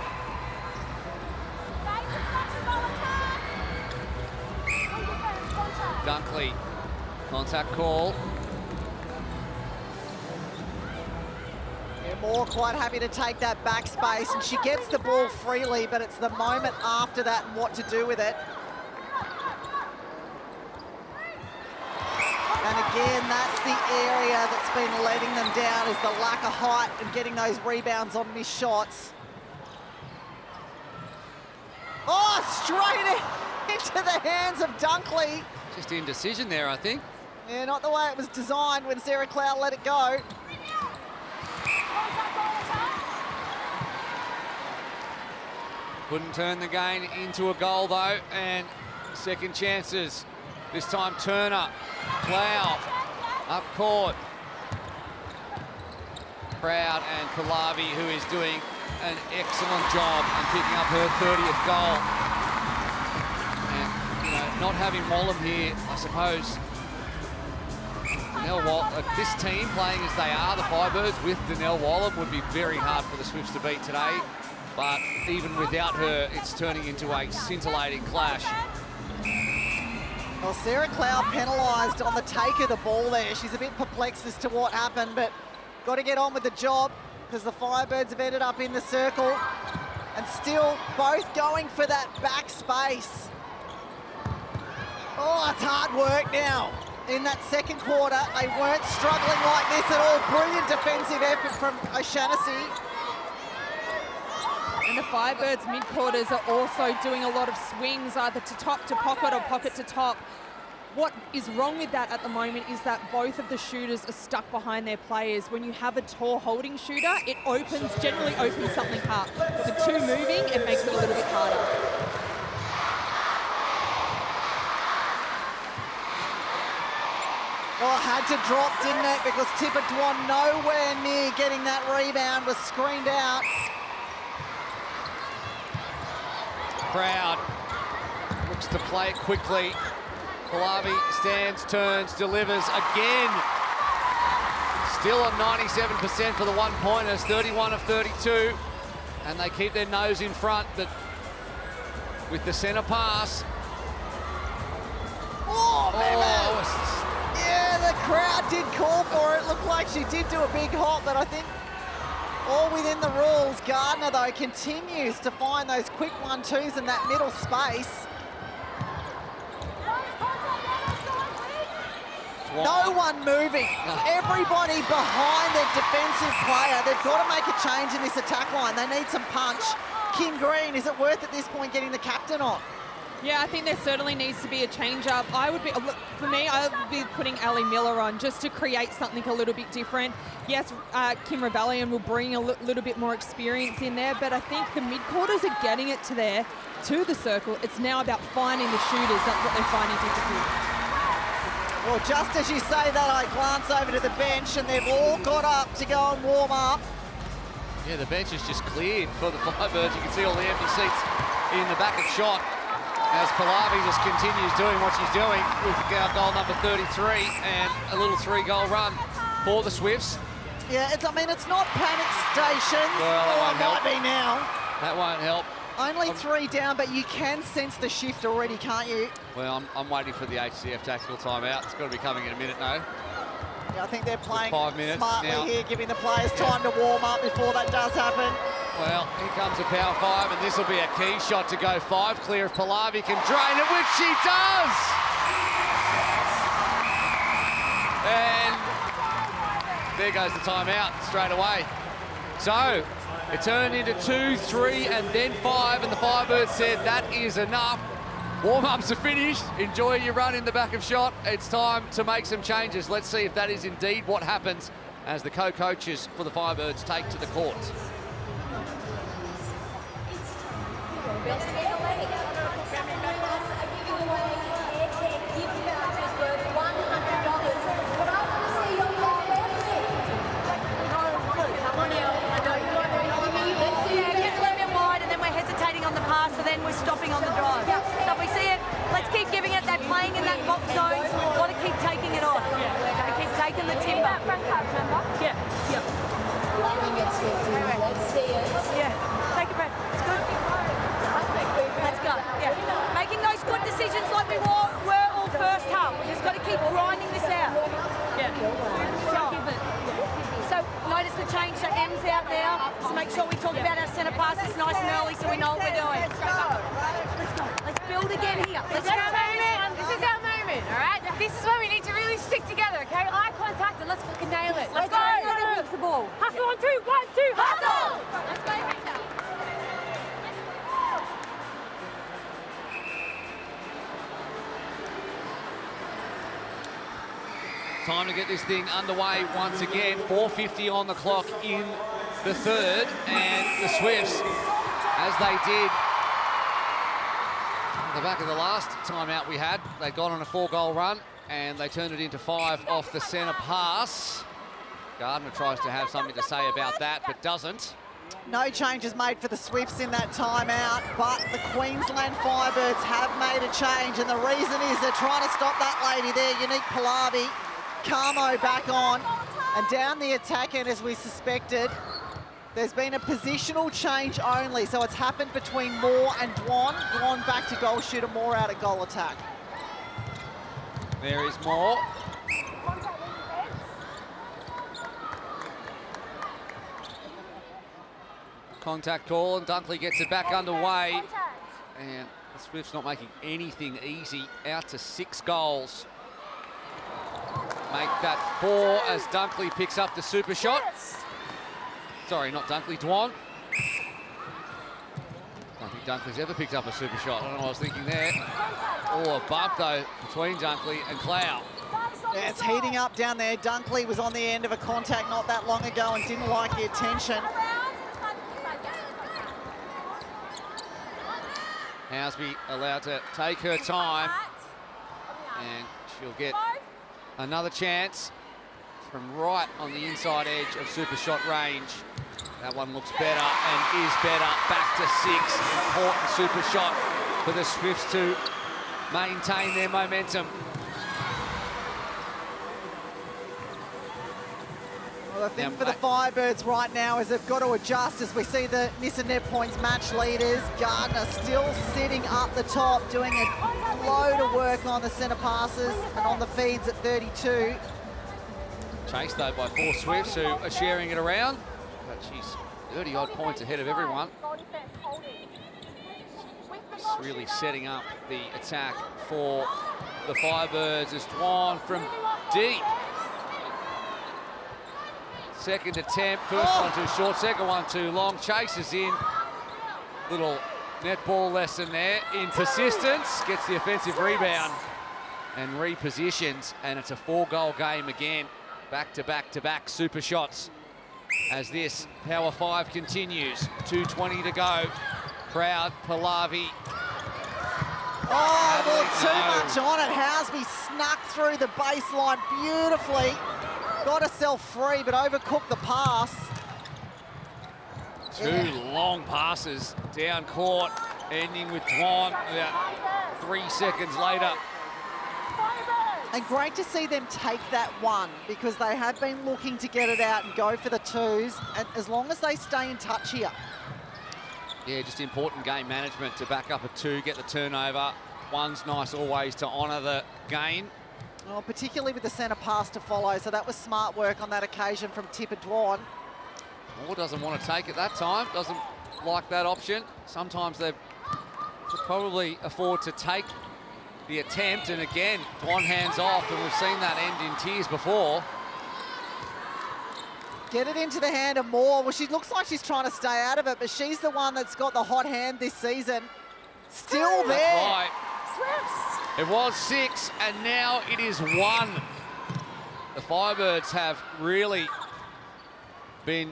Dunkley, contact call. Moore quite happy to take that back space, and she gets the ball freely, but it's the moment after that and what to do with it. And again, that's the area that's been letting them down, is the lack of height and getting those rebounds on missed shots. Oh, straight into the hands of Dunkley. Just indecision there, I think. Yeah, not the way it was designed when Sarah Cloud let it go. Couldn't turn the gain into a goal though, and second chances. This time Turner, Cloud, up court. Proud and Pallavi, who is doing an excellent job and picking up her 30th goal. And, you know, not having Wallam here, I suppose. This team playing as they are, the Firebirds, with Donnell Wallam, would be very hard for the Swifts to beat today. But even without her, it's turning into a scintillating clash. Well, Sarah Cloud penalised on the take of the ball there. She's a bit perplexed as to what happened, but got to get on with the job because the Firebirds have ended up in the circle and still both going for that back space. Oh, it's hard work now. In that second quarter, they weren't struggling like this at all. Brilliant defensive effort from O'Shannessy. And the Firebirds mid-quarters are also doing a lot of swings, either to top to pocket or pocket to top. What is wrong with that at the moment is that both of the shooters are stuck behind their players. When you have a tall holding shooter, it generally opens something up. With two moving, it makes it a little bit harder. Well, it had to drop, didn't it? Because Tipper Dwan nowhere near getting that rebound, was screened out. Proud looks to play it quickly. Pallavi stands, turns, delivers again. Still on 97% for the one-pointers, 31 of 32. And they keep their nose in front, but with the centre pass. Yeah, the crowd did call for it. Looked like she did do a big hop, but I think all within the rules. Gardner, though, continues to find those quick 1-2s in that middle space. No one moving. Everybody behind their defensive player. They've got to make a change in this attack line. They need some punch. Kim Green, is it worth at this point getting the captain on? Yeah, I think there certainly needs to be a change-up. For me, I would be putting Ali Miller on just to create something a little bit different. Yes, Kim Rebellion will bring a little bit more experience in there, but I think the mid-quarters are getting it to the circle. It's now about finding the shooters. That's what they're finding difficult. Well, just as you say that, I glance over to the bench and they've all got up to go and warm up. Yeah, the bench is just cleared for the Firebirds. You can see all the empty seats in the back of shot as Pallavi just continues doing what she's doing with goal number 33 and a little 3-goal run for the Swifts. Yeah, it's not panic stations. Well, it might be now. That won't help. Only 3 down, but you can sense the shift already, can't you? Well, I'm waiting for the HCF tactical timeout. It's got to be coming in a minute now. Yeah, I think they're playing 5 minutes smartly now. here, giving the players time to warm up before that does happen. Well, here comes a power 5, and this will be a key shot to go 5 clear if Pallavi can drain it, which she does! And there goes the timeout straight away. So, it turned into 2, 3, and then 5, and the Firebirds said that is enough. Warm-ups are finished. Enjoy your run in the back of shot. It's time to make some changes. Let's see if that is indeed what happens as the co-coaches for the Firebirds take to the court. On the pass, so then we're stopping on the drive. So if we see it, let's keep giving it. They're playing in that box zone. Got to keep taking it on. Got to keep taking the timber. Yeah. Take a breath. It's good. Let's go. Yeah. Making those good decisions like we were all first half. We just got to keep grinding this out. Yeah. So notice the change to M's out now. Just make sure we talk about our centre passes nice and early so we know what we're doing. Let's go. Let's build again here. This is our moment. This is our moment, all right? This is where we need to really stick together, okay? Eye contact and let's fucking nail it. Let's go. Fix the ball. Hustle on 2, 1, 2, hustle! Let's go, Rachel. Time to get this thing underway once again. 4:50 on the clock in the third, and the Swifts, as they did on the back of the last timeout we had, they'd gone on a 4-goal run, and they turned it into 5 off the centre pass. Gardner tries to have something to say about that, but doesn't. No changes made for the Swifts in that timeout, but the Queensland Firebirds have made a change, and the reason is they're trying to stop that lady there, Unique Pallavi. Camo back on, and down the attack end, as we suspected, there's been a positional change only, so it's happened between Moore and Dwan. Dwan back to goal shooter, Moore out at goal attack. There is Moore. Contact call, and Dunkley gets it back underway. And the Swifts not making anything easy, out to 6 goals. Make that 4 as Dunkley picks up the super shot. Sorry, not Dunkley, Dwan. I don't think Dunkley's ever picked up a super shot. I don't know what I was thinking there. Oh, a bump, though, between Dunkley and Clow. Yeah, it's heating up down there. Dunkley was on the end of a contact not that long ago and didn't like the attention. Housby allowed to take her time, and she'll get another chance from right on the inside edge of super shot range. That one looks better and is better. Back to 6. Important super shot for the Swifts to maintain their momentum. Well, the thing for the Firebirds right now is they've got to adjust as we see the miss and net points match leaders. Gardner still sitting up the top, doing a load of work on the centre passes and on the feeds at 32. Chased, though, by 4 Swifts who are sharing it around. But she's 30-odd points ahead of everyone. It's really setting up the attack for the Firebirds as Dwan from deep. Second attempt, first one too short, second one too long. Chases in. Little netball lesson there in persistence. Gets the offensive rebound and repositions, and it's a 4-goal game again. Back-to-back-to-back super shots as this Power 5 continues. 2:20 to go. Proud Pallavi. Oh, well, too much on it. Housby snuck through the baseline beautifully. Got herself free, but overcooked the pass. 2 long passes down court, ending with Dwan about 3 seconds later. And great to see them take that one, because they have been looking to get it out and go for the 2s, and as long as they stay in touch here. Yeah, just important game management to back up a 2, get the turnover. 1's nice always to honour the gain. Well, particularly with the centre pass to follow, so that was smart work on that occasion from Tipper Dwan. Moore doesn't want to take it that time, doesn't like that option. Sometimes they could probably afford to take the attempt, and again, Dwan hands off, and we've seen that end in tears before. Get it into the hand of Moore. Well, she looks like she's trying to stay out of it, but she's the one that's got the hot hand this season. Still there. That's right. It was 6, and now it is 1. The Firebirds have really been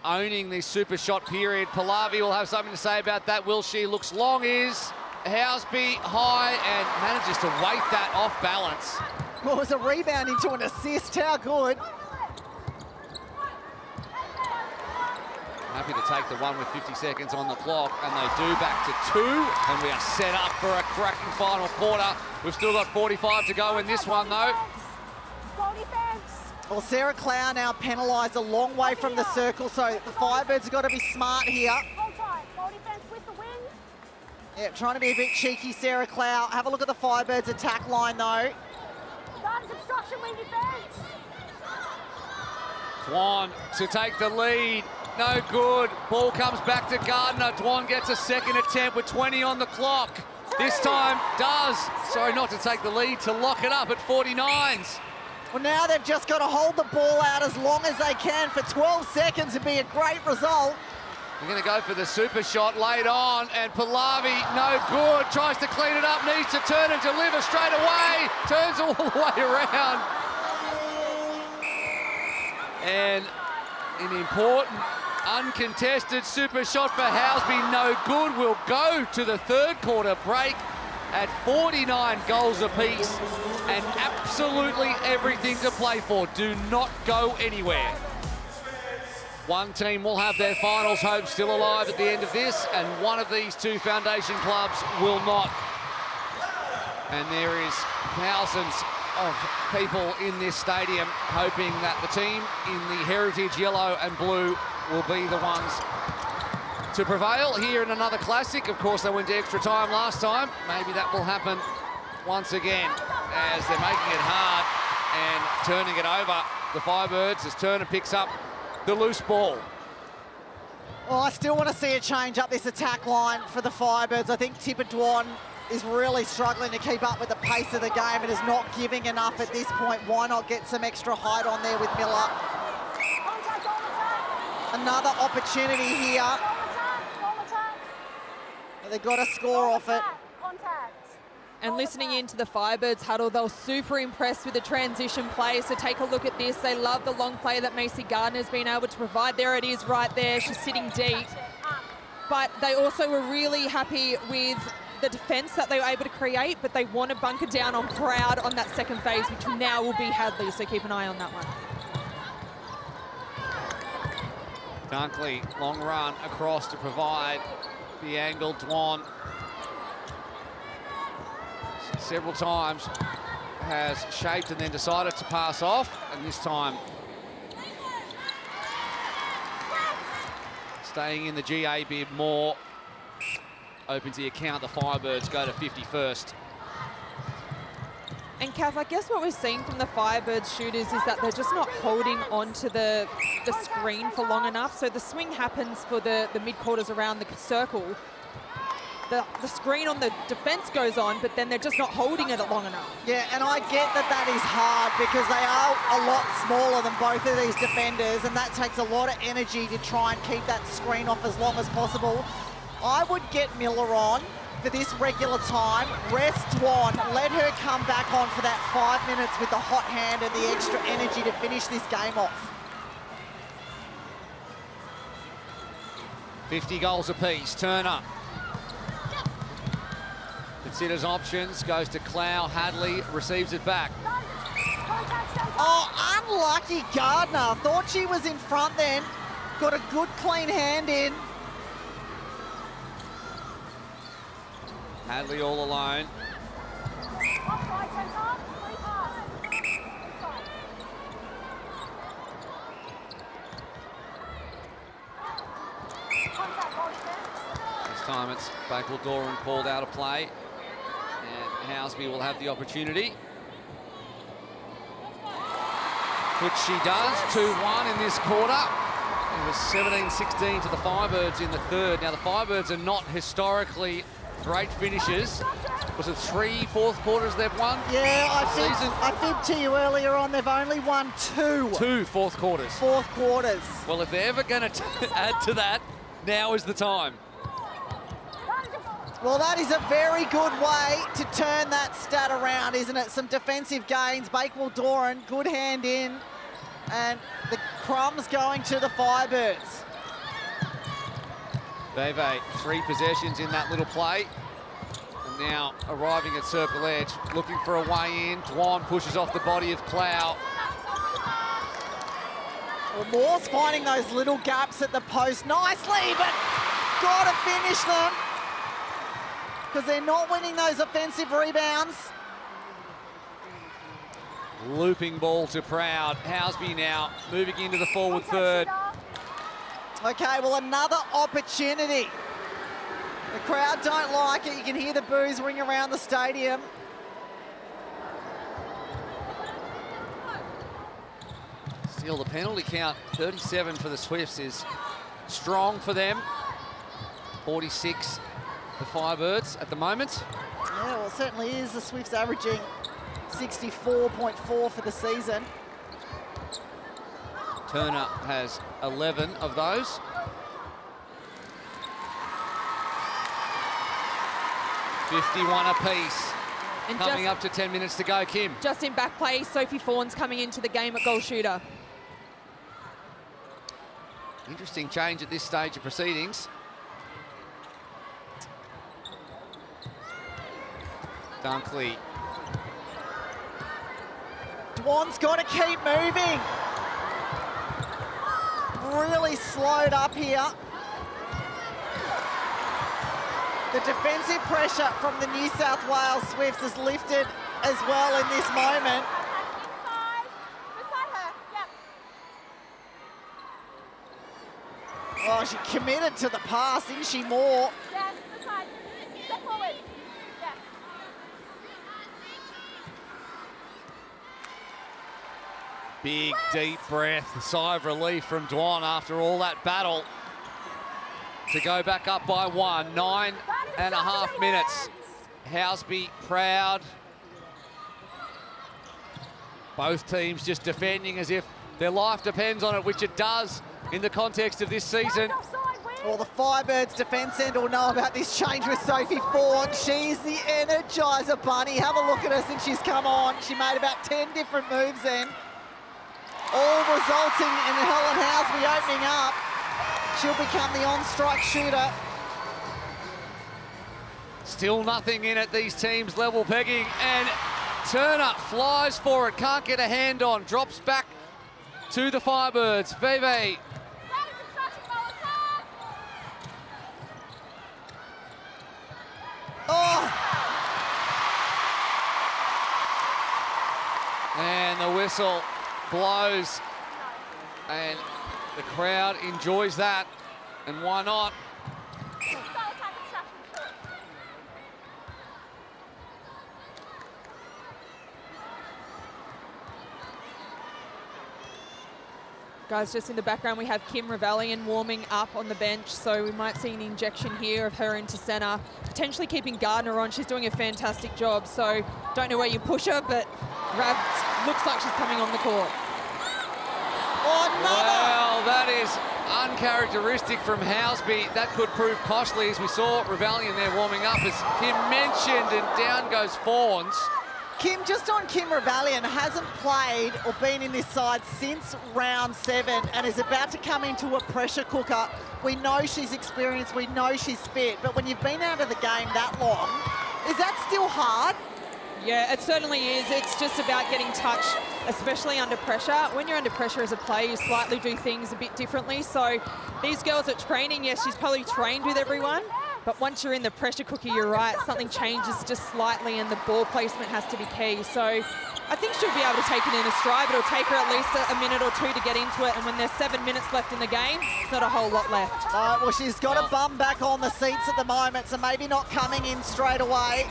owning this super shot period. Pallavi will have something to say about that. Will she? Looks long is Housby high and manages to weight that off balance. Well, it was a rebound into an assist. How good. Happy to take the one with 50 seconds on the clock, and they do back to 2, and we are set up for a cracking final quarter. We've still got 45 to go in this one, though. Well, Sarah Clow now penalised a long way from the circle, so the Firebirds have got to be smart here. Yeah, trying to be a bit cheeky, Sarah Clow. Have a look at the Firebirds attack line, though. Dwan to take the lead. No good. Ball comes back to Gardner. Dwan gets a second attempt with 20 on the clock. This time does. Sorry, not to take the lead, to lock it up at 49s. Well, now they've just got to hold the ball out as long as they can for 12 seconds and be a great result. They're going to go for the super shot late on, and Pallavi, no good. Tries to clean it up, needs to turn and deliver straight away. Turns all the way around. And an important, uncontested super shot for Housby, no good. We'll go to the third quarter break at 49 goals apiece and absolutely everything to play for. Do not go anywhere. One team will have their finals hopes still alive at the end of this, and one of these two foundation clubs will not. And there is thousands of people in this stadium hoping that the team in the heritage yellow and blue will be the ones to prevail here in another classic. Of course, they went to extra time last time. Maybe that will happen once again as they're making it hard and turning it over. The Firebirds as Turner picks up the loose ball. Well, I still want to see a change up this attack line for the Firebirds. I think Tipper Dwan is really struggling to keep up with the pace of the game and is not giving enough at this point. Why not get some extra height on there with Miller? Another opportunity here. They've got to score off it. And listening into the Firebirds huddle, they were super impressed with the transition play. So take a look at this. They love the long play that Macy Gardner's been able to provide. There it is right there. She's sitting deep. But they also were really happy with the defence that they were able to create, but they want to bunker down on Proud on that second phase, which now will be Hadley. So keep an eye on that one. Dunkley, long run across to provide the angle. Dwan several times has shaped and then decided to pass off, and this time staying in the GA bid more. Opens the account, the Firebirds go to 51st. And Kath, I guess what we're seeing from the Firebirds shooters is that they're just not holding on to the screen for long enough. So the swing happens for the mid-quarters around the circle. The screen on the defence goes on, but then they're just not holding it long enough. Yeah, and I get that is hard because they are a lot smaller than both of these defenders, and that takes a lot of energy to try and keep that screen off as long as possible. I would get Miller on for this regular time, rest Dwan, let her come back on for that 5 minutes with the hot hand and the extra energy to finish this game off. 50 goals apiece. Turner considers options, goes to Clow. Hadley receives it back. Oh, unlucky Gardner. Thought she was in front then. Got a good clean hand in. Hadley all alone. This time it's Bakewell Doran called out of play. And Housby will have the opportunity. Which she does, 2-1 in this quarter. It was 17-16 to the Firebirds in the third. Now the Firebirds are not historically great finishes. Was it 3 fourth quarters they've won? Yeah, I fibbed to you earlier on. They've only won 2. 2 fourth quarters. Fourth quarters. Well, if they're ever going to add to that, now is the time. Well, that is a very good way to turn that stat around, isn't it? Some defensive gains. Bakewell Doran, good hand in. And the crumbs going to the Firebirds. Veve, 3 possessions in that little play. And now arriving at circle edge, looking for a way in. Dwan pushes off the body of Clow. Well, Moore's finding those little gaps at the post nicely, but got to finish them because they're not winning those offensive rebounds. Looping ball to Proud. Housby now moving into the forward third. Okay, well, another opportunity. The crowd don't like it. You can hear the boos ring around the stadium. Still, the penalty count, 37 for the Swifts, is strong for them. 46 the Firebirds at the moment. Yeah, well, it certainly is. The Swifts averaging 64.4 for the season. Turner has 11 of those. $51 apiece. And coming up to 10 minutes to go, Kim. Just in back play, Sophie Fawn's coming into the game at goal shooter. Interesting change at this stage of proceedings. Dunkley. Dwan's got to keep moving. Really slowed up here. The defensive pressure from the New South Wales Swifts has lifted as well in this moment. Oh, she committed to the pass, didn't she, more? Yes, this side. Step forward. Yes. Big, deep breath, a sigh of relief from Dwan after all that battle. To go back up by 1, 9.5 minutes. Housby proud. Both teams just defending as if their life depends on it, which it does in the context of this season. Well, the Firebirds defence end will know about this change with Sophie Fawn. She's the Energizer Bunny. Have a look at her since she's come on. She made about 10 different moves then, all resulting in Helen Housby opening up. She'll become the on-strike shooter. Still nothing in it, these teams level pegging, and Turner flies for it, can't get a hand on, drops back to the Firebirds. Veve. Oh! And the whistle blows, and the crowd enjoys that, and why not? Guys, just in the background, we have Kim Revellion warming up on the bench, so we might see an injection here of her into centre, potentially keeping Gardner on. She's doing a fantastic job, so don't know where you push her, but Rav looks like she's coming on the court. Oh, Well, that is uncharacteristic from Housby. That could prove costly, as we saw Revellion there warming up, as Kim mentioned, and down goes Fawns. Kim, just on Kim Revellion, hasn't played or been in this side since round 7 and is about to come into a pressure cooker. We know she's experienced, we know she's fit, but when you've been out of the game that long, is that still hard? Yeah, it certainly is. It's just about getting touch, especially under pressure. When you're under pressure as a player, you slightly do things a bit differently. So these girls at training, yes, she's probably trained with everyone, but once you're in the pressure cooker, you're right, something changes just slightly and the ball placement has to be key. So I think she'll be able to take it in a stride, but it'll take her at least a minute or two to get into it. And when there's 7 minutes left in the game, it's not a whole lot left. All right, well, she's got a bum back on the seats at the moment, so maybe not coming in straight away.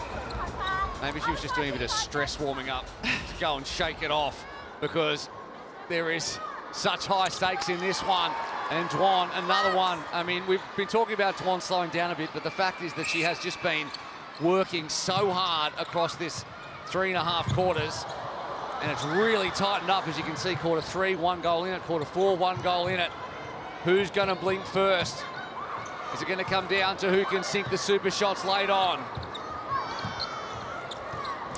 Maybe she was just doing a bit of stress warming up to go and shake it off, because there is such high stakes in this one. And Dwan, another one. I mean, we've been talking about Dwan slowing down a bit, but the fact is that she has just been working so hard across this 3.5 quarters, and it's really tightened up, as you can see. Quarter 3, 1 goal in it. Quarter 4, 1 goal in it. Who's going to blink first? Is it going to come down to who can sink the super shots late on?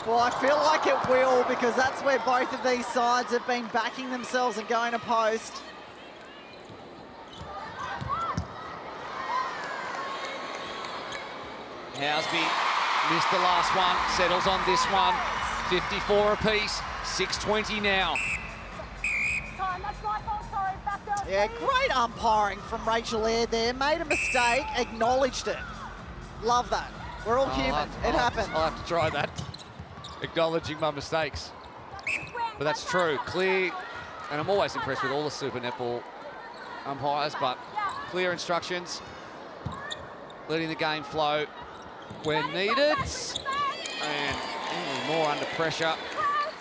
Well, I feel like it will, because that's where both of these sides have been backing themselves and going to post. Housby missed the last one, settles on this one. 54 apiece, 6:20 now. Time, that's my fault, sorry. Back girls, Yeah, please. great umpiring from Rachel Aird there. Made a mistake, acknowledged it. Love that. We're all human. It happens. I'll have to try that. Acknowledging my mistakes. But that's true. Clear, and I'm always impressed with all the Super Netball umpires, but clear instructions, letting the game flow when needed, and more under pressure,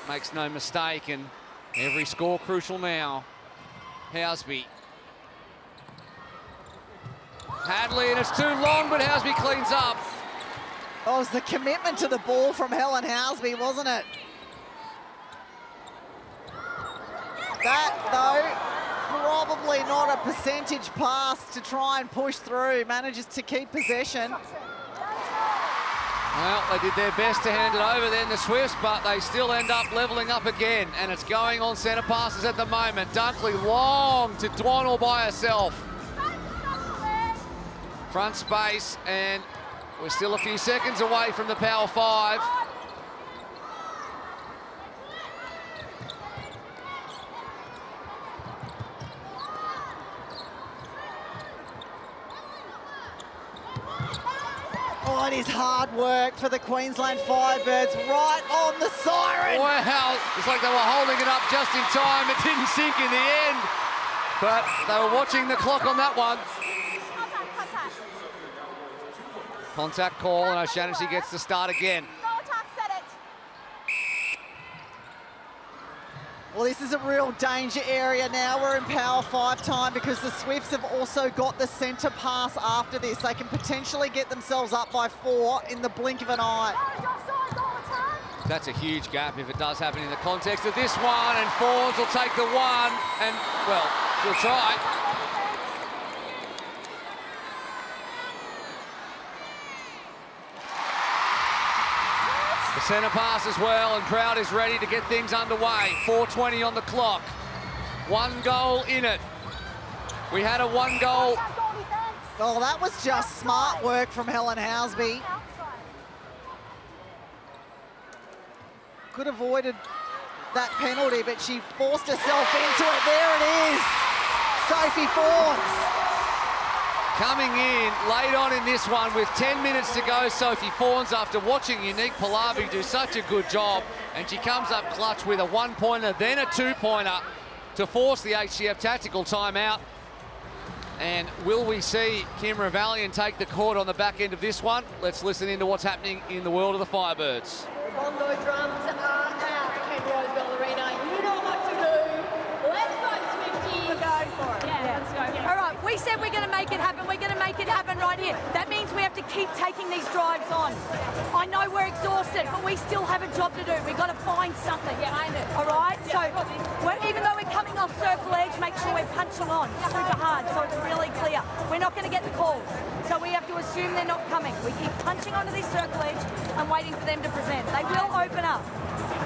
makes no mistake, and every score crucial now. Housby. Hadley, and it's too long, but Housby cleans up. Oh, it was the commitment to the ball from Helen Housby, wasn't it? That, though, probably not a percentage pass to try and push through. Manages to keep possession. Well, they did their best to hand it over then, the Swifts, but they still end up levelling up again, and it's going on centre passes at the moment. Dunkley long to Dwan all by herself. front space, and we're still a few seconds away from the Power 5. Oh, it is hard work for the Queensland Firebirds, right on the siren. Wow, it's like they were holding it up just in time. It didn't sink in the end, but they were watching the clock on that one. Contact call, and O'Shannessy gets to start again. Well, this is a real danger area now. We're in Power 5 time because the Swifts have also got the centre pass after this. They can potentially get themselves up by 4 in the blink of an eye. That's a huge gap if it does happen in the context of this one, and Fawns will take the one, and, well, she'll try. The centre pass as well, and Proud is ready to get things underway. 4:20 on the clock. 1 goal in it. We had a 1 goal. Oh, that was just smart work from Helen Housby. Could have avoided that penalty, but she forced herself into it. There it is. Sophie Fawns. Coming in late on in this one with 10 minutes to go, Sophie Fawns, after watching Unique Pallavi do such a good job, and she comes up clutch with a 1-pointer, then a 2-pointer to force the HCF tactical timeout. And will we see Kim Ravalian take the court on the back end of this one? Let's listen into what's happening in the world of the Firebirds. Bongo drums are out, Kate Roseville Arena. You know what to do. Let's go, Swifties. We're going for it. Yeah, let's go. All right, we said we're going to make it happen. We're going to make it happen right here. That means we have to keep taking these drives on. I know we're exhausted, but we still have a job to do. We've got to find something. Yeah, I know. All right? So even though we're coming off circle edge, make sure we're punching on super hard so it's really clear. We're not going to get the calls. So we have to assume they're not coming. We keep punching onto this circle edge and waiting for them to present. They will open up.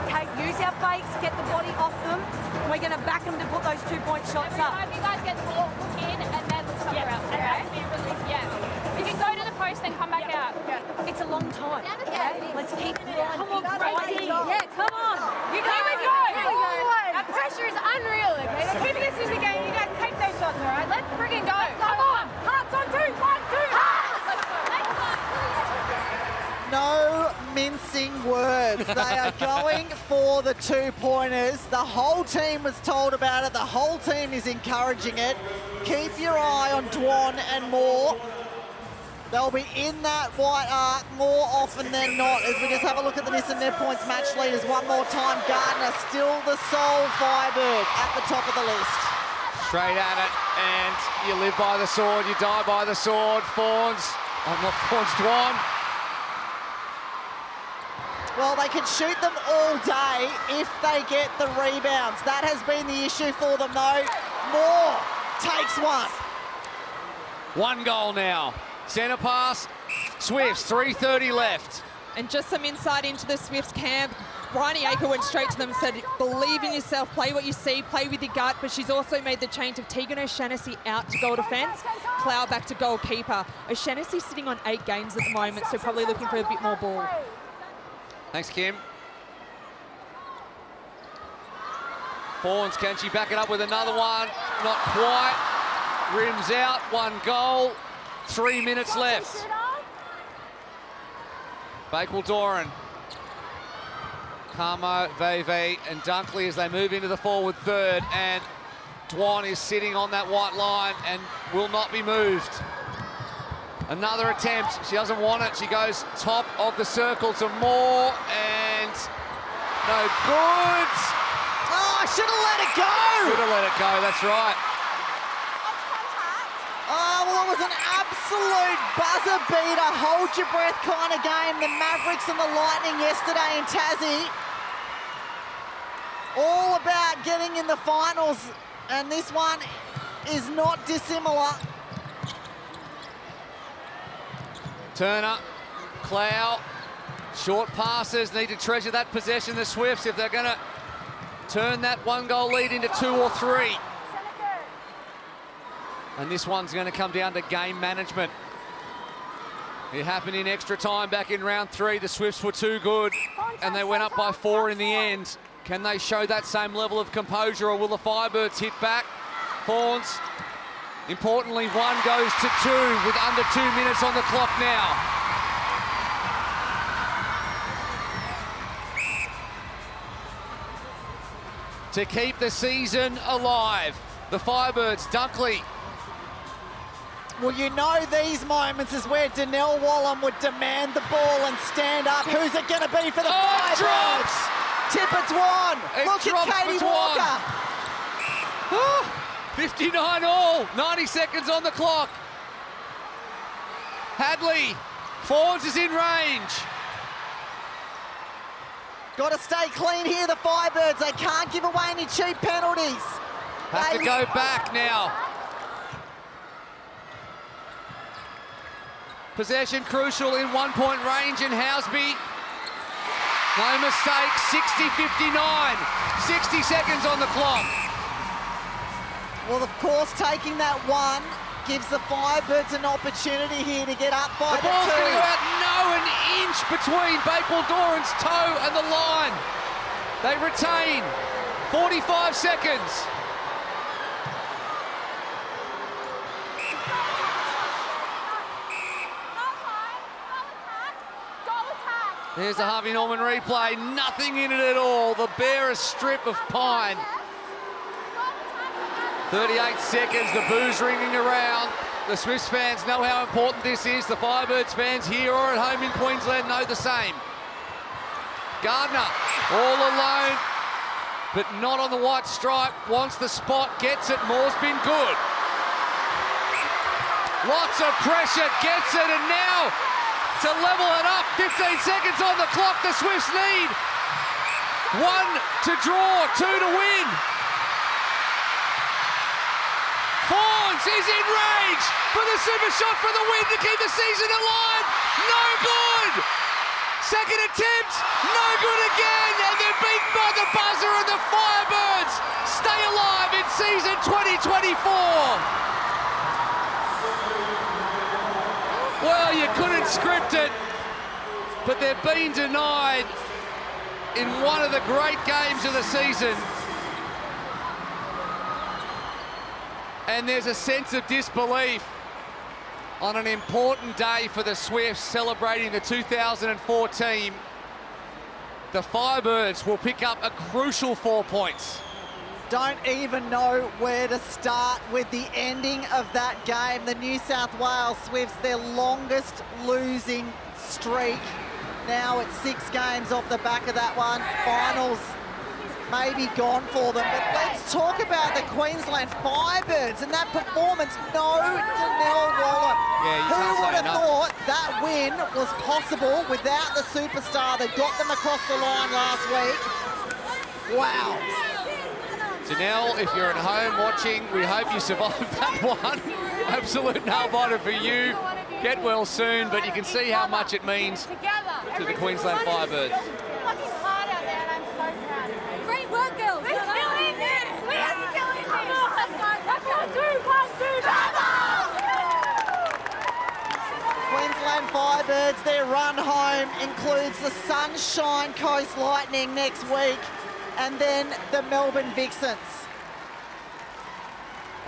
Okay, use our fakes, get the body off them. We're going to back them to put those 2-point shots up. Every time you guys get the ball, hook in and then look somewhere else, okay? If you go to the post, then come back out. It's a long time. Okay? Let's keep grinding. Come on, crazy. Yeah, come on. You guys go. That pressure is unreal, okay? They're keeping us in the game. You guys take those shots, all right? Let's friggin' go. Come on. Hearts on 2. 1, 2. Hearts. No mincing words. They are going for the 2-pointers. The whole team was told about it. The whole team is encouraging it. Keep your eye on Dwan and Moore. They'll be in that white arc more often than not, as we just have a look at the Nissan Net Points match leaders one more time. Gardner still the sole Firebird at the top of the list. Straight at it, and you live by the sword, you die by the sword. Fawns, not Fawns, Dwan. Well, they can shoot them all day if they get the rebounds. That has been the issue for them, though. Moore takes one. 1 goal now. Centre pass, Swifts, 3:30 left. And just some insight into the Swifts camp. Bryony Aker went straight to them and said, believe in yourself, play what you see, play with your gut. But she's also made the change of Tegan O'Shannessy out to goal defence, Clow back to goalkeeper. O'Shannessy's sitting on 8 games at the moment, so probably looking for a bit more ball. Thanks, Kim. Fawns, can she back it up with another one? Not quite. Rims out, 1 goal, 3 minutes left. Bakewell-Doran, Carmo, Veve and Dunkley as they move into the forward third, and Dwan is sitting on that white line and will not be moved. Another attempt, she doesn't want it, she goes top of the circle to Moore, and no good. Oh, I should have let it go. Should have let it go, that's right. Oh, well, it was an absolute buzzer beater, hold your breath kind of game. The Mavericks and the Lightning yesterday in Tassie. All about getting in the finals, and this one is not dissimilar. Turner, Clow, short passes, need to treasure that possession, the Swifts, if they're going to turn that 1 goal lead into 2 or 3. And this one's going to come down to game management. It happened in extra time back in round 3. The Swifts were too good, and they went up by 4 in the end. Can they show that same level of composure, or will the Firebirds hit back? Fawns, importantly, 1 goes to 2 with under 2 minutes on the clock now. To keep the season alive, the Firebirds, Dunkley. Well, you know these moments is where Donnell Wallam would demand the ball and stand up. Who's it going to be for the Firebirds? Drops! Tipper Dwan. Look at Katie Walker. 59 all, 90 seconds on the clock. Hadley, Fawns is in range. Got to stay clean here, the Firebirds. They can't give away any cheap penalties. Have to go back now. Possession crucial in 1-point range in Housby. No mistake, 60-59. 60 seconds on the clock. Well, of course, taking that 1 gives the Firebirds an opportunity here to get up by The ball's 2. going to go out, no, an inch between Bakewell Doran's toe and the line. They retain 45 seconds. There's the Harvey Norman replay, nothing in it at all. The barest strip of pine. 38 seconds, the booze ringing around. The Swifts fans know how important this is. The Firebirds fans here or at home in Queensland know the same. Gardner, all alone, but not on the white stripe. Wants the spot, gets it. Moore's been good. Lots of pressure, gets it, and now to level it up. 15 seconds on the clock, the Swifts need 1 to draw, 2 to win. Fawns is in range for the super shot for the win to keep the season alive. No good. Second attempt, no good again, and they're beaten by the buzzer, and the Firebirds stay alive in season 2024. Well, you couldn't script it, but they've been denied in one of the great games of the season. And there's a sense of disbelief on an important day for the Swifts, celebrating the 2004 team. The Firebirds will pick up a crucial 4 points. Don't even know where to start with the ending of that game. The New South Wales Swifts, their longest losing streak. Now it's 6 games off the back of that one. Finals maybe gone for them. But let's talk about the Queensland Firebirds and that performance. No Donnell Wallam. Yeah, you Who can't say would have enough. thought that win was possible without the superstar that got them across the line last week? Wow. Janelle, if you're at home watching, we hope you survived that one. Absolute nail-biter for you. Get well soon, but you can see how much it means to the Queensland Firebirds. Great work, girls. We're still in this. We are still in this. Let's go. Let's go. 2, 1, 2, Queensland Firebirds, their run home includes the Sunshine Coast Lightning next week and then the Melbourne Vixens.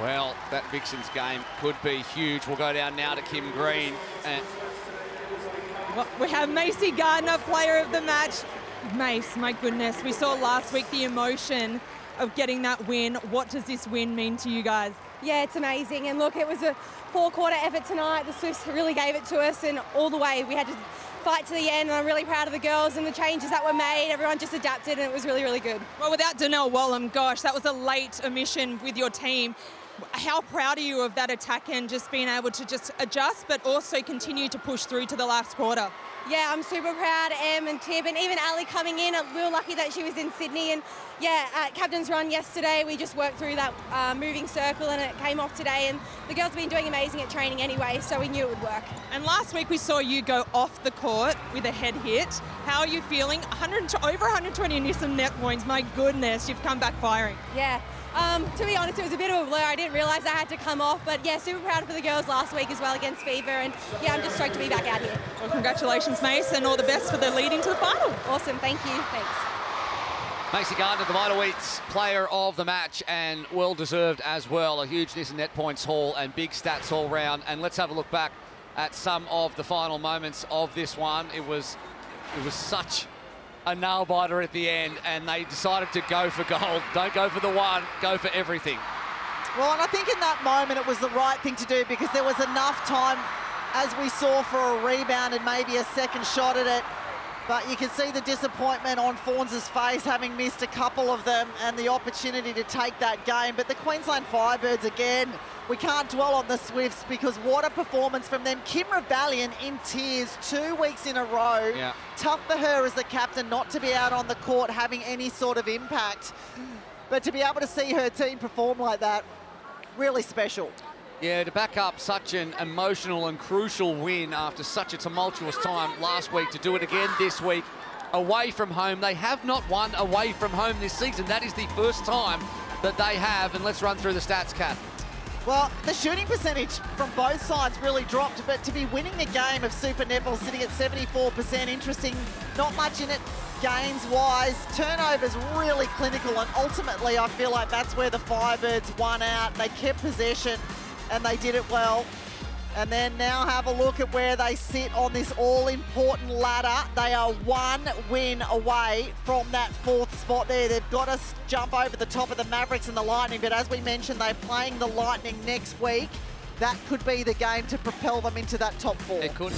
Well, that Vixens game could be huge. We'll go down now to Kim Green. And Well, we have Macy Gardner, player of the match. Mace, my goodness, we saw last week the emotion of getting that win. What does this win mean to you guys? Yeah, it's amazing. And look, it was a 4-quarter effort tonight. The Swifts really gave it to us, and all the way we had to fight to the end. And I'm really proud of the girls and the changes that were made. Everyone just adapted, and it was really, really good. Well, without Donnell Wallam, gosh, that was a late omission with your team. How proud are you of that attack and just being able to just adjust, but also continue to push through to the last quarter? Yeah, I'm super proud of Em and Tib, and even Ali coming in. We were lucky that she was in Sydney. And yeah, at Captain's Run yesterday, we just worked through that moving circle, and it came off today. And the girls have been doing amazing at training anyway, so we knew it would work. And last week we saw you go off the court with a head hit. How are you feeling? Over 120 and some net points. My goodness, you've come back firing. Yeah, To be honest, it was a bit of a blur. I didn't realise I had to come off, but yeah, super proud for the girls last week as well against Fever, and yeah, I'm just stoked to be back out here. Well, congratulations, Mace, and all the best for the leading to the final. Awesome, thank you. Thanks. Macy Gardner, the Vital Wheats player of the match, and well-deserved as well. A huge Nissan net points haul and big stats all round. And let's have a look back at some of the final moments of this one. It was such a nail-biter at the end, and they decided to go for gold. Don't go for the one, go for everything. Well, and I think in that moment it was the right thing to do because there was enough time, as we saw, for a rebound and maybe a second shot at it. But you can see the disappointment on Fawns' face, having missed a couple of them, and the opportunity to take that game. But the Queensland Firebirds, again, we can't dwell on the Swifts because what a performance from them. Kim Rebellion in tears 2 weeks in a row. Yeah. Tough for her as the captain not to be out on the court having any sort of impact. But to be able to see her team perform like that, really special. Yeah, to back up such an emotional and crucial win after such a tumultuous time last week, to do it again this week away from home. They have not won away from home this season. That is the first time that they have. And let's run through the stats, Kat. Well, the shooting percentage from both sides really dropped, but to be winning a game of Super Netball sitting at 74%, interesting, not much in it gains-wise. Turnovers really clinical, and ultimately I feel like that's where the Firebirds won out. They kept possession and they did it well. And then now have a look at where they sit on this all-important ladder. They are 1 win away from that 4th spot there. They've got to jump over the top of the Mavericks and the Lightning, but as we mentioned, they're playing the Lightning next week. That could be the game to propel them into that top 4. It could.